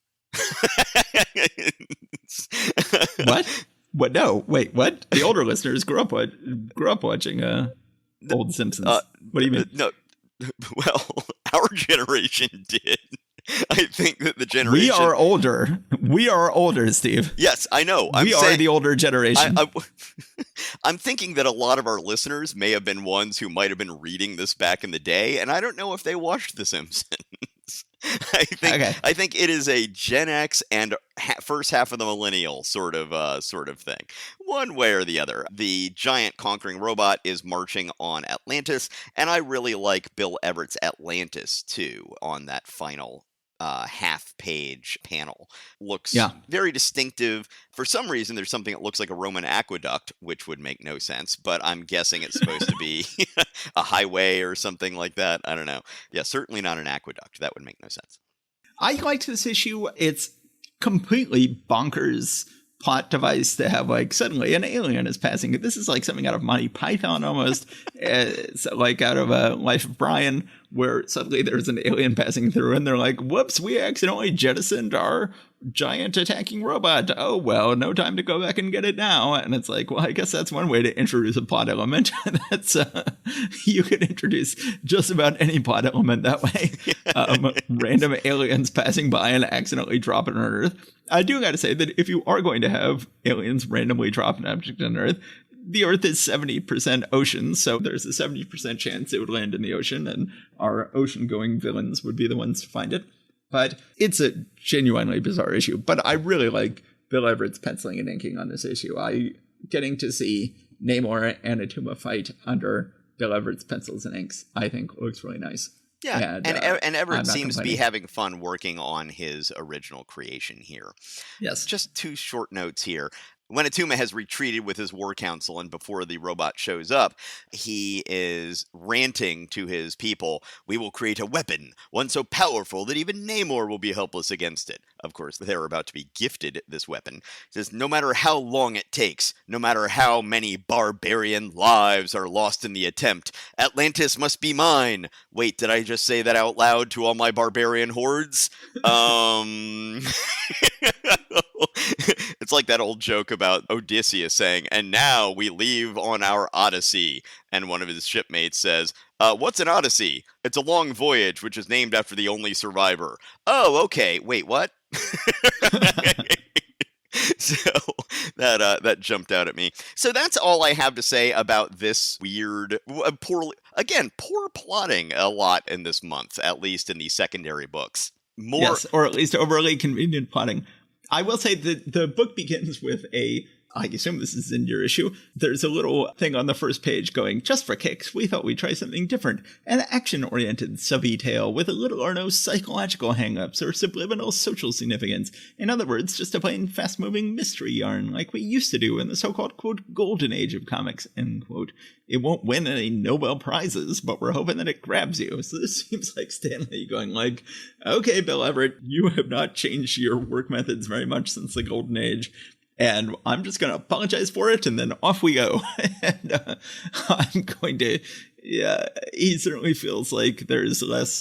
What? What? No, wait, what? The older listeners grew up watching old Simpsons. What do you mean? No, well, our generation did. I think that the We generation. are older. We are older, Steve. Yes, I know. We are the older generation. I'm thinking that a lot of our listeners may have been ones who might have been reading this back in the day, and I don't know if they watched The Simpsons. Okay. I think it is a Gen X and first half of the millennial sort of thing, one way or the other. The giant conquering robot is marching on Atlantis, and I really like Bill Everett's Atlantis too on that final half-page panel. Looks Yeah. very distinctive. For some reason, there's something that looks like a Roman aqueduct, which would make no sense, but I'm guessing it's supposed to be a highway or something like that. I don't know. Yeah, certainly not an aqueduct. That would make no sense. I liked this issue. It's completely bonkers plot device to have, like, suddenly an alien is passing. This is like something out of Monty Python almost. It's like out of Life of Brian, where suddenly there's an alien passing through and they're like, whoops, we accidentally jettisoned our giant attacking robot. Oh, well, no time to go back and get it now. And it's like, well, I guess that's one way to introduce a plot element. That's you could introduce just about any plot element that way. Random aliens passing by and accidentally dropping on Earth. I do got to say that if you are going to have aliens randomly drop an object on Earth, the Earth is 70% ocean, so there's a 70% chance it would land in the ocean, and our ocean-going villains would be the ones to find it. But it's a genuinely bizarre issue. But I really like Bill Everett's penciling and inking on this issue. Getting to see Namor and Atuma fight under Bill Everett's pencils and inks, I think looks really nice. Yeah, and Everett seems to be complaining. having fun working on his original creation here. Yes. Just two short notes here. When Atuma has retreated with his war council and before the robot shows up, he is ranting to his people, "We will create a weapon, one so powerful that even Namor will be helpless against it." Of course, they're about to be gifted this weapon. He says, "No matter how long it takes, no matter how many barbarian lives are lost in the attempt, Atlantis must be mine." Wait, did I just say that out loud to all my barbarian hordes? It's like that old joke about Odysseus saying, "And now we leave on our Odyssey." And one of his shipmates says, "What's an Odyssey?" "It's a long voyage, which is named after the only survivor." "Oh, okay. Wait, what?" So that jumped out at me. So that's all I have to say about this weird, poor plotting a lot in this month, at least in the secondary books. Yes, or at least overly convenient plotting. I will say that the book begins with I assume this is in your issue, there's a little thing on the first page going, "Just for kicks, we thought we'd try something different. An action-oriented subby tale with a little or no psychological hang-ups or subliminal social significance. In other words, just a plain fast-moving mystery yarn like we used to do in the so-called, quote, golden age of comics," end quote. It won't win any Nobel Prizes, but we're hoping that it grabs you. So this seems like Stan Lee going like, "Okay, Bill Everett, you have not changed your work methods very much since the golden age. And I'm just going to apologize for it, and then off we go." And I'm going to, he certainly feels like there's less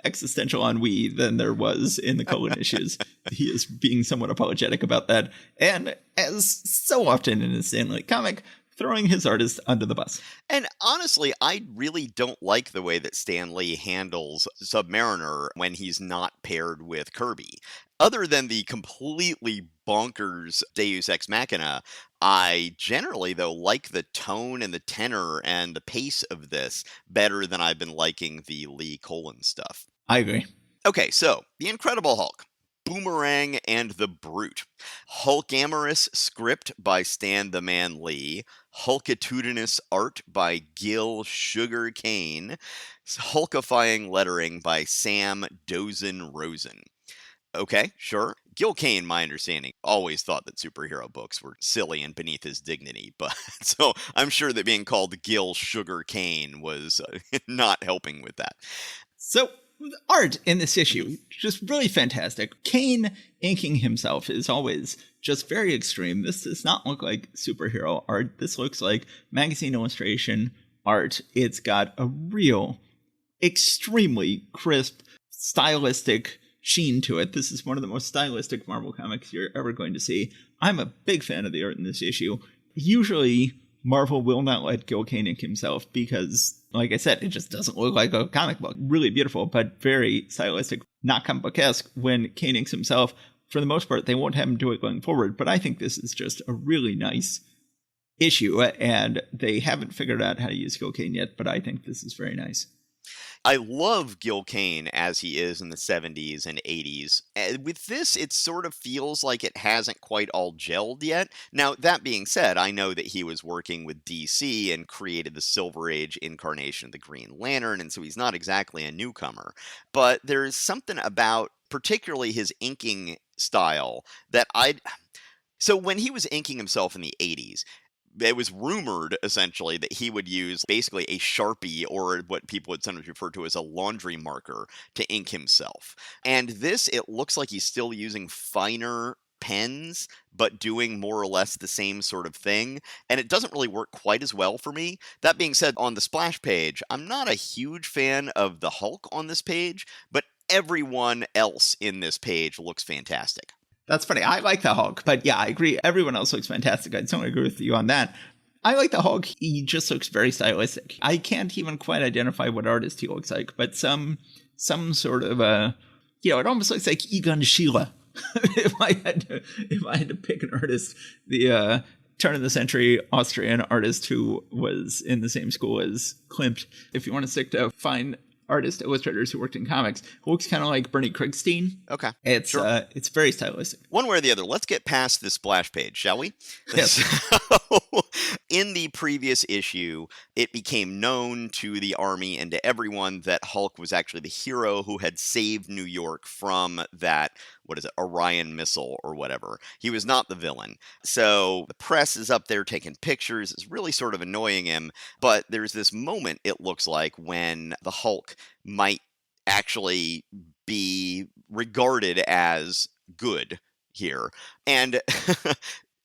existential ennui than there was in the Cullen issues. He is being somewhat apologetic about that. And as so often in a Stan Lee comic, throwing his artist under the bus. And honestly, I really don't like the way that Stan Lee handles Submariner when he's not paired with Kirby. Other than the completely bonkers Deus Ex Machina, I generally, though, like the tone and the tenor and the pace of this better than I've been liking the Lee Colin stuff. I agree. Okay, so The Incredible Hulk. Boomerang and the Brute. Hulkamorous script by Stan the Man Lee. Hulkitudinous art by Gil Sugar Kane. Hulkifying lettering by Sam Dozen Rosen. Okay, sure. Gil Kane, my understanding, always thought that superhero books were silly and beneath his dignity, but so I'm sure that being called Gil Sugar Kane was not helping with that. So art in this issue, just really fantastic. Kane inking himself is always just very extreme. This does not look like superhero art. This looks like magazine illustration art. It's got a real, extremely crisp, stylistic sheen to it. This is one of the most stylistic Marvel comics you're ever going to see. I'm a big fan of the art in this issue. Usually Marvel will not let Gil Kane ink himself because, like I said, it just doesn't look like a comic book. Really beautiful, but very stylistic, not comic book-esque. When Kane inks himself, for the most part, they won't have him do it going forward. But I think this is just a really nice issue, and they haven't figured out how to use Gil Kane yet, but I think this is very nice. I love Gil Kane as he is in the 70s and 80s. With this, it sort of feels like it hasn't quite all gelled yet. Now, that being said, I know that he was working with DC and created the Silver Age incarnation of the Green Lantern, and so he's not exactly a newcomer. But there's something about particularly his inking style that So when he was inking himself in the 80s, it was rumored, essentially, that he would use basically a Sharpie or what people would sometimes refer to as a laundry marker to ink himself. And this, it looks like he's still using finer pens, but doing more or less the same sort of thing. And it doesn't really work quite as well for me. That being said, on the splash page, I'm not a huge fan of the Hulk on this page, but everyone else in this page looks fantastic. That's funny. I like the Hulk, but yeah, I agree. Everyone else looks fantastic. I'd certainly agree with you on that. I like the Hulk. He just looks very stylistic. I can't even quite identify what artist he looks like, but some sort of it almost looks like Egon Schiele. if I had to pick an artist, the turn of the century Austrian artist who was in the same school as Klimt. If you want to stick to fine artist illustrators who worked in comics, it looks kind of like Bernie Krigstein. Okay. It's sure. It's very stylistic. One way or the other, let's get past this splash page, shall we? Yes. So, in the previous issue, it became known to the army and to everyone that Hulk was actually the hero who had saved New York from that, Orion missile or whatever. He was not the villain. So the press is up there taking pictures. It's really sort of annoying him. But there's this moment, it looks like, when the Hulk might actually be regarded as good here. And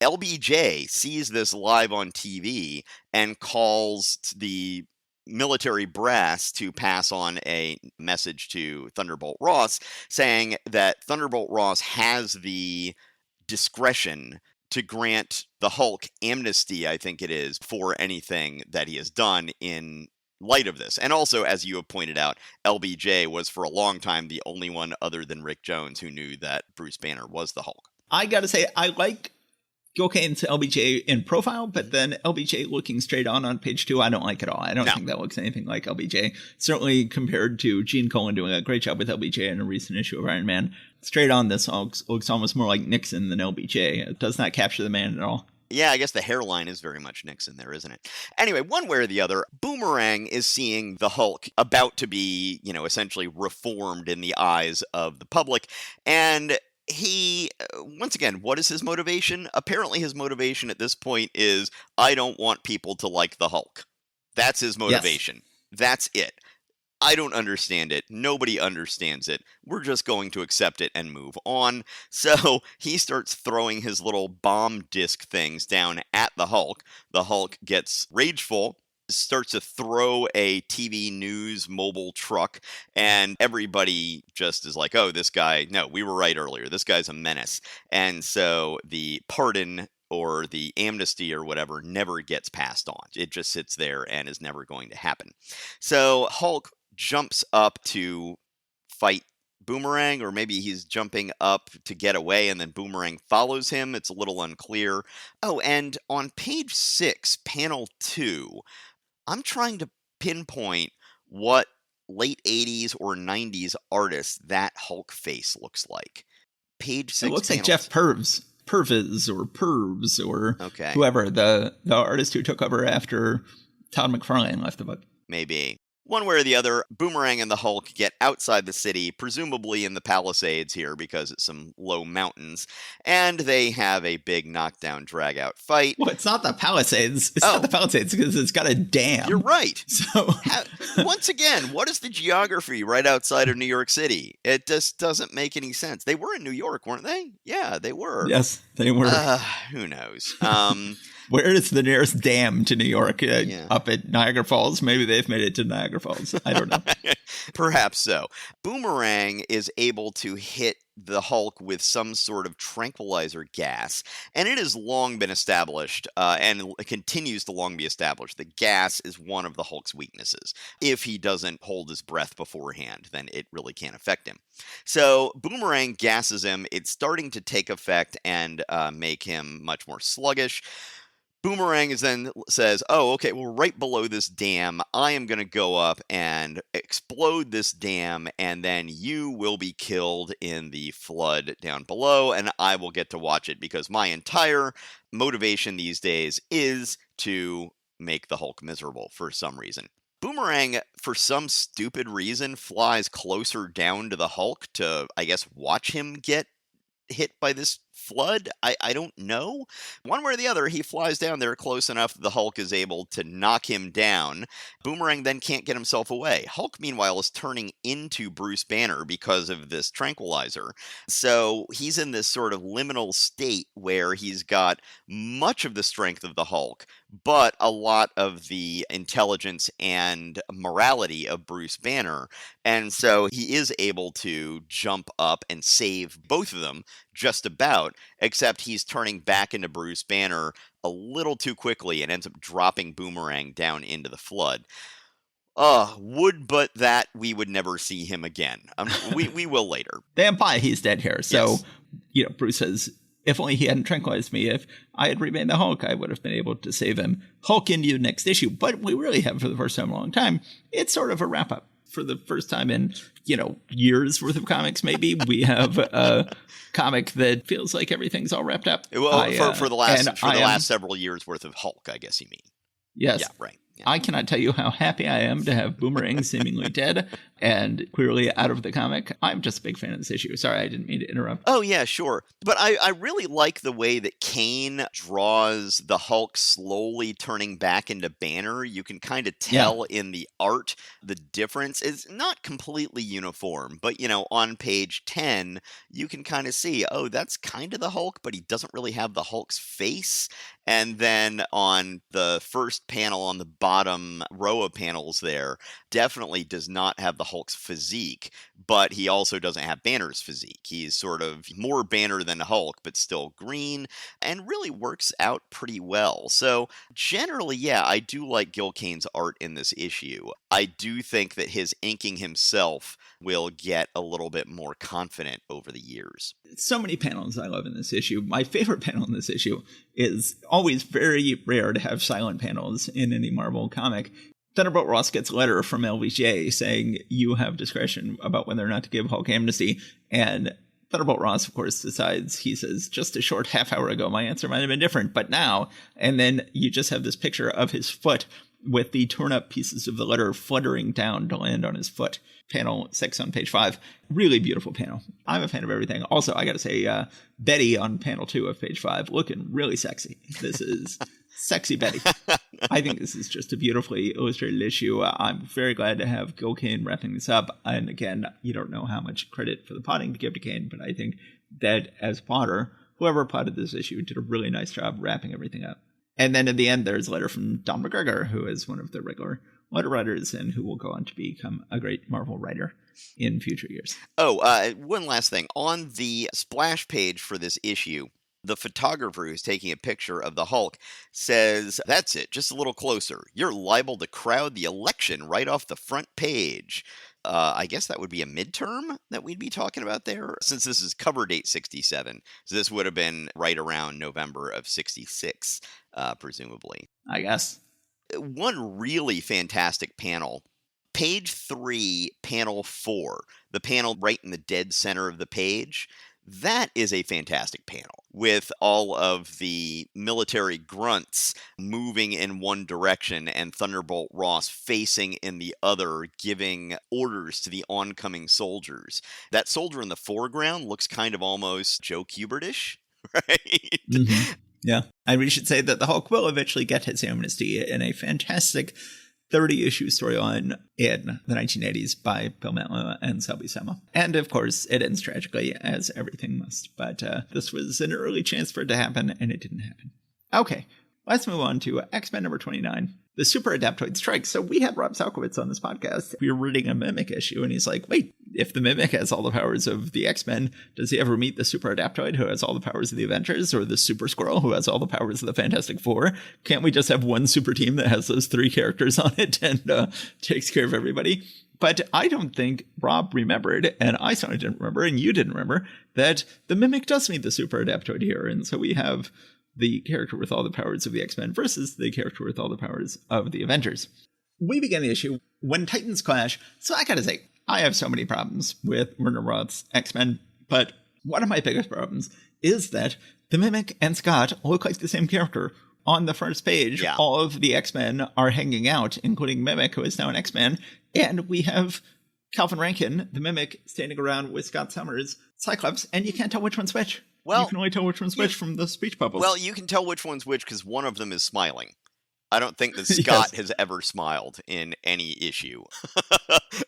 LBJ sees this live on TV and calls the military brass to pass on a message to Thunderbolt Ross saying that Thunderbolt Ross has the discretion to grant the Hulk amnesty, I think it is, for anything that he has done in light of this. And also, as you have pointed out, LBJ was for a long time the only one other than Rick Jones who knew that Bruce Banner was the Hulk. I gotta say, I like Gil Kane's LBJ in profile, but then LBJ looking straight on page 2, I don't like at all. I don't think that looks anything like LBJ. Certainly compared to Gene Colan doing a great job with LBJ in a recent issue of Iron Man. Straight on, this looks almost more like Nixon than LBJ. It does not capture the man at all. Yeah, I guess the hairline is very much Nixon there, isn't it? Anyway, one way or the other, Boomerang is seeing the Hulk about to be, essentially reformed in the eyes of the public. And he, once again, what is his motivation? Apparently his motivation at this point is, I don't want people to like the Hulk. That's his motivation. Yes. That's it. I don't understand it. Nobody understands it. We're just going to accept it and move on. So he starts throwing his little bomb disc things down at the Hulk. The Hulk gets rageful, starts to throw a TV news mobile truck, and everybody just is like, oh, this guy, no, we were right earlier. This guy's a menace. And so the pardon or the amnesty or whatever never gets passed on. It just sits there and is never going to happen. So Hulk jumps up to fight Boomerang, or maybe he's jumping up to get away and then Boomerang follows him. It's a little unclear. Oh, and on page 6, panel 2, I'm trying to pinpoint what late 80s or 90s artist that Hulk face looks like. Page 6. It looks like Jeff Purves or okay. Whoever, the artist who took over after Todd McFarlane left the book. Maybe. One way or the other, Boomerang and the Hulk get outside the city, presumably in the Palisades here because it's some low mountains, and they have a big knockdown, drag-out fight. Well, it's not the Palisades. It's not the Palisades because it's got a dam. You're right. So, once again, what is the geography right outside of New York City? It just doesn't make any sense. They were in New York, weren't they? Yeah, they were. Yes, they were. Who knows? Where is the nearest dam to New York? Up at Niagara Falls? Maybe they've made it to Niagara Falls. I don't know. Perhaps so. Boomerang is able to hit the Hulk with some sort of tranquilizer gas. And it has long been established, and it continues to long be established, that gas is one of the Hulk's weaknesses. If he doesn't hold his breath beforehand, then it really can't affect him. So Boomerang gasses him. It's starting to take effect and make him much more sluggish. Boomerang then says, oh, okay, well, right below this dam, I am going to go up and explode this dam, and then you will be killed in the flood down below, and I will get to watch it because my entire motivation these days is to make the Hulk miserable for some reason. Boomerang, for some stupid reason, flies closer down to the Hulk to, I guess, watch him get hit by this flood. I don't know. One way or the other, he flies down there close enough that the Hulk is able to knock him down. Boomerang then can't get himself away. Hulk, meanwhile, is turning into Bruce Banner because of this tranquilizer. So he's in this sort of liminal state where he's got much of the strength of the Hulk, but a lot of the intelligence and morality of Bruce Banner. And so he is able to jump up and save both of them just about, except he's turning back into Bruce Banner a little too quickly and ends up dropping Boomerang down into the flood. Would but that we would never see him again. We will later. They imply he's dead here. So, yes. Bruce says, if only he hadn't tranquilized me, if I had remained the Hulk, I would have been able to save him. Hulk into next issue. But we really have, for the first time in a long time, it's sort of a wrap-up. For the first time in, years worth of comics, maybe, we have a comic that feels like everything's all wrapped up. Well, for the last several years worth of Hulk, I guess you mean. Yes. Yeah, right. Yeah. I cannot tell you how happy I am to have Boomerang seemingly dead and clearly out of the comic. I'm just a big fan of this issue. Sorry, I didn't mean to interrupt. Oh, yeah, sure. But I really like the way that Kane draws the Hulk slowly turning back into Banner. You can kind of tell in the art the difference is not completely uniform. But, on page 10, you can kind of see, oh, that's kind of the Hulk, but he doesn't really have the Hulk's face. And then on the first panel on the bottom row of panels there, definitely does not have the Hulk's physique, but he also doesn't have Banner's physique. He's sort of more Banner than Hulk, but still green, and really works out pretty well. So generally, yeah, I do like Gil Kane's art in this issue. I do think that his inking himself will get a little bit more confident over the years. So many panels I love in this issue. My favorite panel in this issue is always very rare to have silent panels in any Marvel comic. Thunderbolt Ross gets a letter from LBJ saying you have discretion about whether or not to give Hulk amnesty, and Thunderbolt Ross, of course, decides, he says, just a short half hour ago, my answer might have been different, but now, and then you just have this picture of his foot with the torn up pieces of the letter fluttering down to land on his foot. Panel 6 on page 5. Really beautiful panel. I'm a fan of everything. Also, I got to say, Betty on panel 2 of page 5, looking really sexy. This is sexy Betty. I think this is just a beautifully illustrated issue. I'm very glad to have Gil Kane wrapping this up. And again, you don't know how much credit for the potting to give to Kane, but I think that as potter, whoever potted this issue did a really nice job wrapping everything up. And then in the end, there's a letter from Don McGregor, who is one of the regular letter writers and who will go on to become a great Marvel writer in future years. One last thing. On the splash page for this issue, the photographer who's taking a picture of the Hulk says, that's it, just a little closer. You're liable to crowd the election right off the front page. I guess that would be a midterm that we'd be talking about there, since this is cover date 67. So this would have been right around November of 66, presumably. I guess. One really fantastic panel, page 3, panel 4, the panel right in the dead center of the page. That is a fantastic panel with all of the military grunts moving in one direction and Thunderbolt Ross facing in the other, giving orders to the oncoming soldiers. That soldier in the foreground looks kind of almost Joe Kubert-ish, right? Mm-hmm. Yeah. And we should say that the Hulk will eventually get his amnesty in a fantastic 30-issue storyline in the 1980s by Bill Mantlo and Selby Sama. And, of course, it ends tragically, as everything must. But this was an early chance for it to happen, and it didn't happen. Okay, let's move on to X-Men number 29, The Super Adaptoid Strike. So we had Rob Salkowitz on this podcast. We were reading a Mimic issue, and he's like, wait, If the Mimic has all the powers of the X-Men, does he ever meet the Super Adaptoid who has all the powers of the Avengers, or the Super Squirrel who has all the powers of the Fantastic Four? Can't we just have one super team that has those 3 characters on it and takes care of everybody? But I don't think Rob remembered, and I certainly didn't remember, and you didn't remember, that the Mimic does meet the Super Adaptoid here. And so we have the character with all the powers of the X-Men versus the character with all the powers of the Avengers. We begin the issue when Titans clash. So I gotta say, I have so many problems with Werner Roth's X-Men, but one of my biggest problems is that the Mimic and Scott look like the same character. On the first page, all of the X-Men are hanging out, including Mimic, who is now an X-Men, and we have Calvin Rankin, the Mimic, standing around with Scott Summers, Cyclops, and you can't tell which one's which. Well, you can only tell which one's which from the speech bubbles. Well, you can tell which one's which because one of them is smiling. I don't think that Scott has ever smiled in any issue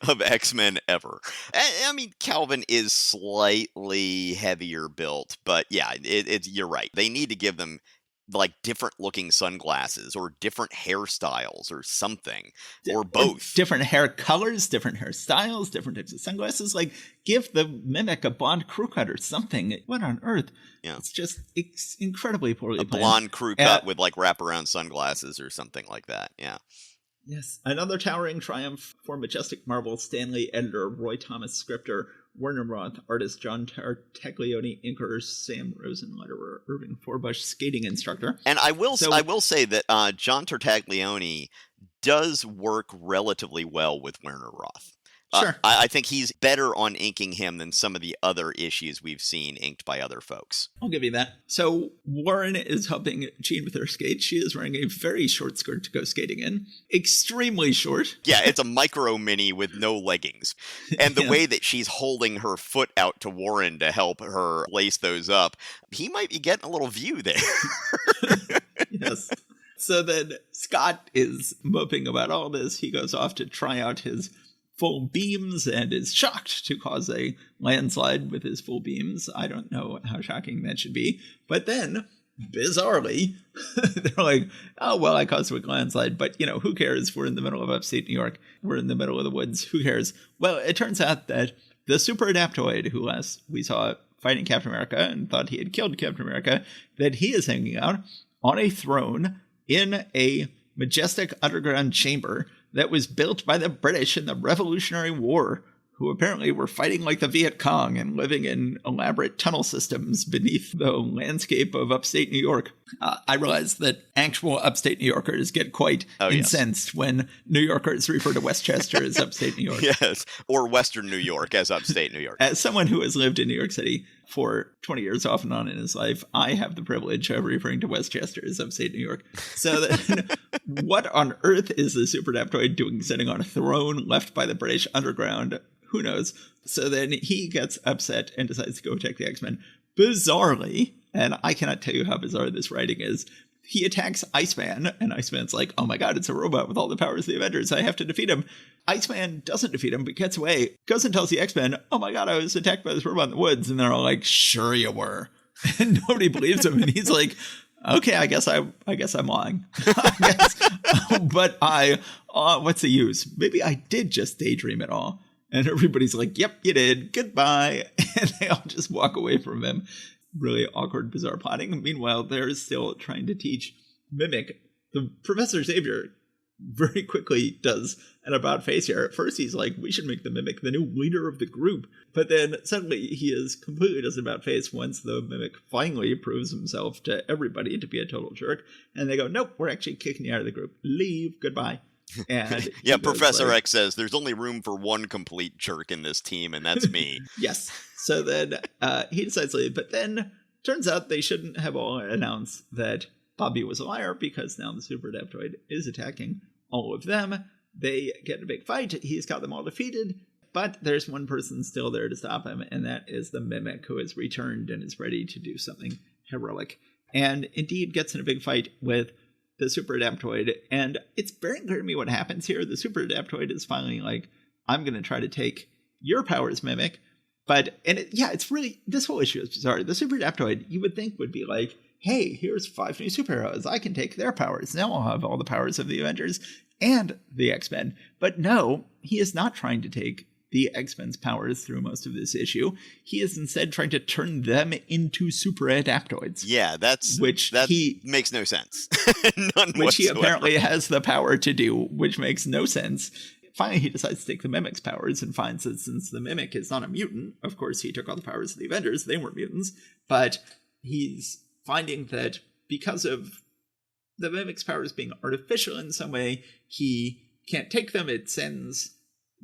of X-Men ever. I mean, Calvin is slightly heavier built, but yeah, you're right. They need to give them like different looking sunglasses or different hairstyles or something, or both. Different hair colors, different hairstyles, different types of sunglasses. Like, give the Mimic a blonde crew cut or something. What on earth? Yeah. It's incredibly poorly planned. Blonde crew cut with like wraparound sunglasses or something like that. Yeah. Yes. Another towering triumph for Majestic Marvel, Stanley editor, Roy Thomas scripter, Werner Roth, artist John Tartaglione, inker Sam Rosen, letterer Irving Forbush, skating instructor. And I will say that John Tartaglione does work relatively well with Werner Roth. Sure. I think he's better on inking him than some of the other issues we've seen inked by other folks. I'll give you that. So Warren is helping Jean with her skates. She is wearing a very short skirt to go skating in. Extremely short. Yeah, it's a micro mini with no leggings. And the way that she's holding her foot out to Warren to help her lace those up, he might be getting a little view there. Yes. So then Scott is moping about all this. He goes off to try out his full beams and is shocked to cause a landslide with his full beams. I don't know how shocking that should be. But then, bizarrely, they're like, oh, well, I caused a landslide, but, who cares? We're in the middle of upstate New York. We're in the middle of the woods. Who cares? Well, it turns out that the Super Adaptoid, who last we saw fighting Captain America and thought he had killed Captain America, that he is hanging out on a throne in a majestic underground chamber that was built by the British in the Revolutionary War, who apparently were fighting like the Viet Cong and living in elaborate tunnel systems beneath the landscape of upstate New York. I realize that actual upstate New Yorkers get quite incensed when New Yorkers refer to Westchester as upstate New York. Yes, or Western New York as upstate New York. As someone who has lived in New York City for 20 years off and on in his life, I have the privilege of referring to Westchester as upstate New York. So then, what on earth is the Super Adaptoid doing sitting on a throne left by the British underground? Who knows? So then he gets upset and decides to go attack the X-Men. Bizarrely, and I cannot tell you how bizarre this writing is, he attacks Iceman, and Iceman's like, oh my god, it's a robot with all the powers of the Avengers. I have to defeat him. Iceman doesn't defeat him, but gets away, goes and tells the X-Men, oh my god, I was attacked by this robot in the woods. And they're all like, sure you were. And nobody believes him. And he's like, okay, I guess I'm lying. But what's the use? Maybe I did just daydream it all. And everybody's like, yep, you did. Goodbye. And they all just walk away from him. Really awkward, bizarre plotting. Meanwhile, they're still trying to teach Mimic. The Professor Xavier very quickly does an about face here. At first, he's like, we should make the Mimic the new leader of the group. But then suddenly he is completely does an about face once the Mimic finally proves himself to everybody to be a total jerk. And they go, nope, we're actually kicking you out of the group. Leave. Goodbye. And yeah, Professor X says there's only room for one complete jerk in this team, and that's me. Yes. So then he decides to leave. But then turns out they shouldn't have all announced that Bobby was a liar because now the Super Adaptoid is attacking all of them. They get in a big fight. He's got them all defeated. But there's one person still there to stop him, and that is the Mimic, who has returned and is ready to do something heroic. And indeed gets in a big fight with the Super Adaptoid, and it's very clear to me what happens here. The Super Adaptoid is finally like, I'm going to try to take your powers, Mimic. It's really, this whole issue is bizarre. The Super Adaptoid, you would think, would be like, hey, here's 5 new superheroes. I can take their powers. Now I'll have all the powers of the Avengers and the X-Men. But no, he is not trying to take the X-Men's powers through most of this issue. He is instead trying to turn them into super adaptoids. Yeah, that makes no sense. None which he whatsoever. apparently has the power to do, which makes no sense. Finally, he decides to take the Mimic's powers and finds that since the Mimic is not a mutant, of course, he took all the powers of the Avengers, they weren't mutants, but he's finding that because of the Mimic's powers being artificial in some way, he can't take them. It sends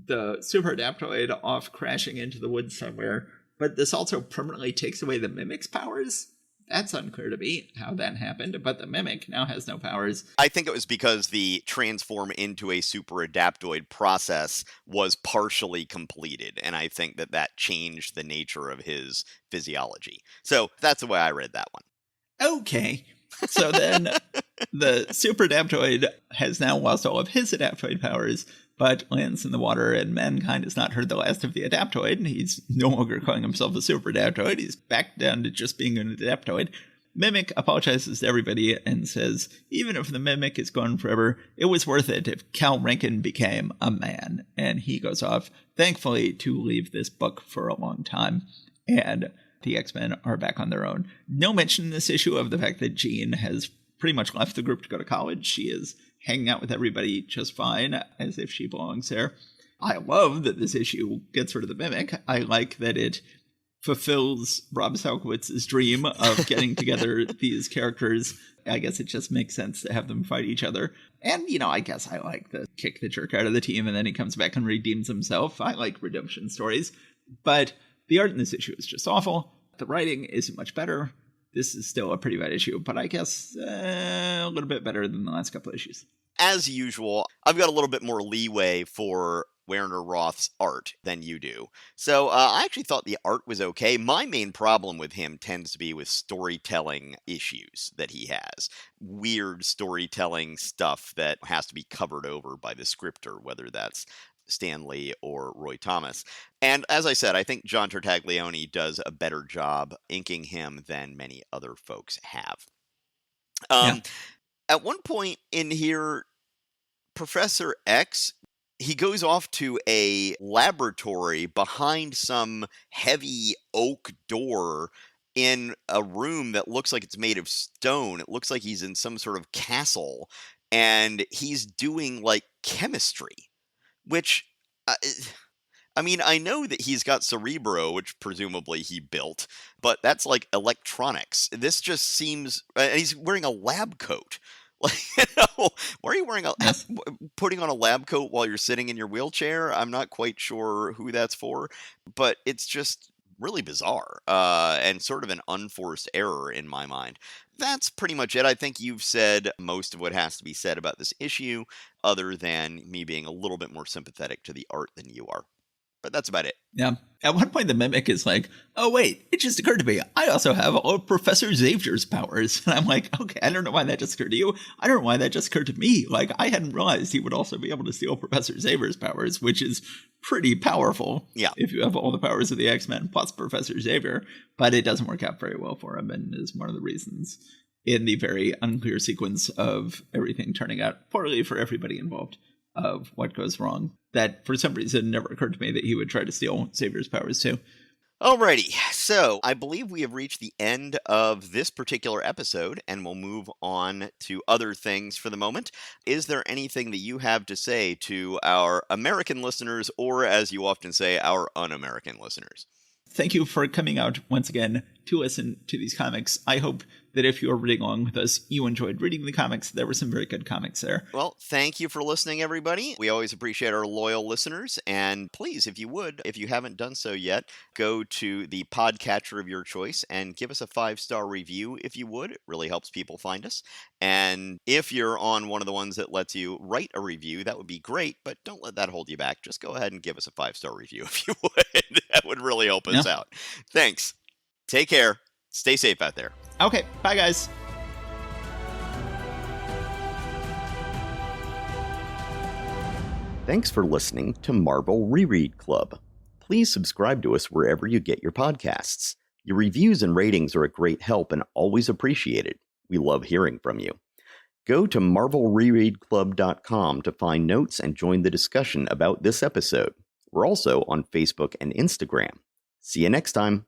the super adaptoid off crashing into the woods somewhere, but this also permanently takes away the Mimic's powers. That's unclear to me how that happened, but the Mimic now has no powers. I think it was because the transform into a super adaptoid process was partially completed, and I think that changed the nature of his physiology. So that's the way I read that one. Okay. So then the super adaptoid has now lost all of his adaptoid powers, but lands in the water, and mankind has not heard the last of the adaptoid. He's no longer calling himself a super adaptoid. He's back down to just being an adaptoid. Mimic apologizes to everybody and says, even if the Mimic is gone forever, it was worth it if Cal Rankin became a man. And he goes off, thankfully, to leave this book for a long time. And the X-Men are back on their own. No mention in this issue of the fact that Jean has pretty much left the group to go to college. She is hanging out with everybody just fine, as if she belongs there. I love that this issue gets rid of the Mimic. I like that it fulfills Rob Salkowitz's dream of getting together these characters. I guess it just makes sense to have them fight each other. And, I guess I like the kick the jerk out of the team and then he comes back and redeems himself. I like redemption stories. But the art in this issue is just awful. The writing isn't much better. This is still a pretty bad issue, but I guess a little bit better than the last couple of issues. As usual, I've got a little bit more leeway for Werner Roth's art than you do. So I actually thought the art was okay. My main problem with him tends to be with storytelling issues that he has. Weird storytelling stuff that has to be covered over by the scripter, whether that's Stan Lee or Roy Thomas. And as I said, I think John Tartaglione does a better job inking him than many other folks have. At one point in here, Professor X, he goes off to a laboratory behind some heavy oak door in a room that looks like it's made of stone. It looks like he's in some sort of castle, and he's doing, chemistry. Which, I know that he's got Cerebro, which presumably he built, but that's like electronics. This just seems, and he's wearing a lab coat. Why are you wearing putting on a lab coat while you're sitting in your wheelchair? I'm not quite sure who that's for, but it's just really bizarre, and sort of an unforced error in my mind. That's pretty much it. I think you've said most of what has to be said about this issue, other than me being a little bit more sympathetic to the art than you are. But that's about it. Yeah. At one point, the Mimic is like, oh, wait, it just occurred to me. I also have all of Professor Xavier's powers. And I'm like, okay, I don't know why that just occurred to you. I don't know why that just occurred to me. I hadn't realized he would also be able to steal Professor Xavier's powers, which is pretty powerful. Yeah. If you have all the powers of the X-Men plus Professor Xavier. But it doesn't work out very well for him and is one of the reasons in the very unclear sequence of everything turning out poorly for everybody involved of what goes wrong. That, for some reason, never occurred to me that he would try to steal Xavier's powers, too. Alrighty, so I believe we have reached the end of this particular episode, and we'll move on to other things for the moment. Is there anything that you have to say to our American listeners, or as you often say, our un-American listeners? Thank you for coming out once again to listen to these comics. I hope that if you're reading along with us, you enjoyed reading the comics. There were some very good comics there. Well, thank you for listening, everybody. We always appreciate our loyal listeners. And please, if you would, if you haven't done so yet, go to the podcatcher of your choice and give us a 5-star review if you would. It really helps people find us. And if you're on one of the ones that lets you write a review, that would be great. But don't let that hold you back. Just go ahead and give us a 5-star review if you would. That would really help us out. Thanks. Take care. Stay safe out there. Okay. Bye, guys. Thanks for listening to Marvel Reread Club. Please subscribe to us wherever you get your podcasts. Your reviews and ratings are a great help and always appreciated. We love hearing from you. Go to marvelrereadclub.com to find notes and join the discussion about this episode. We're also on Facebook and Instagram. See you next time.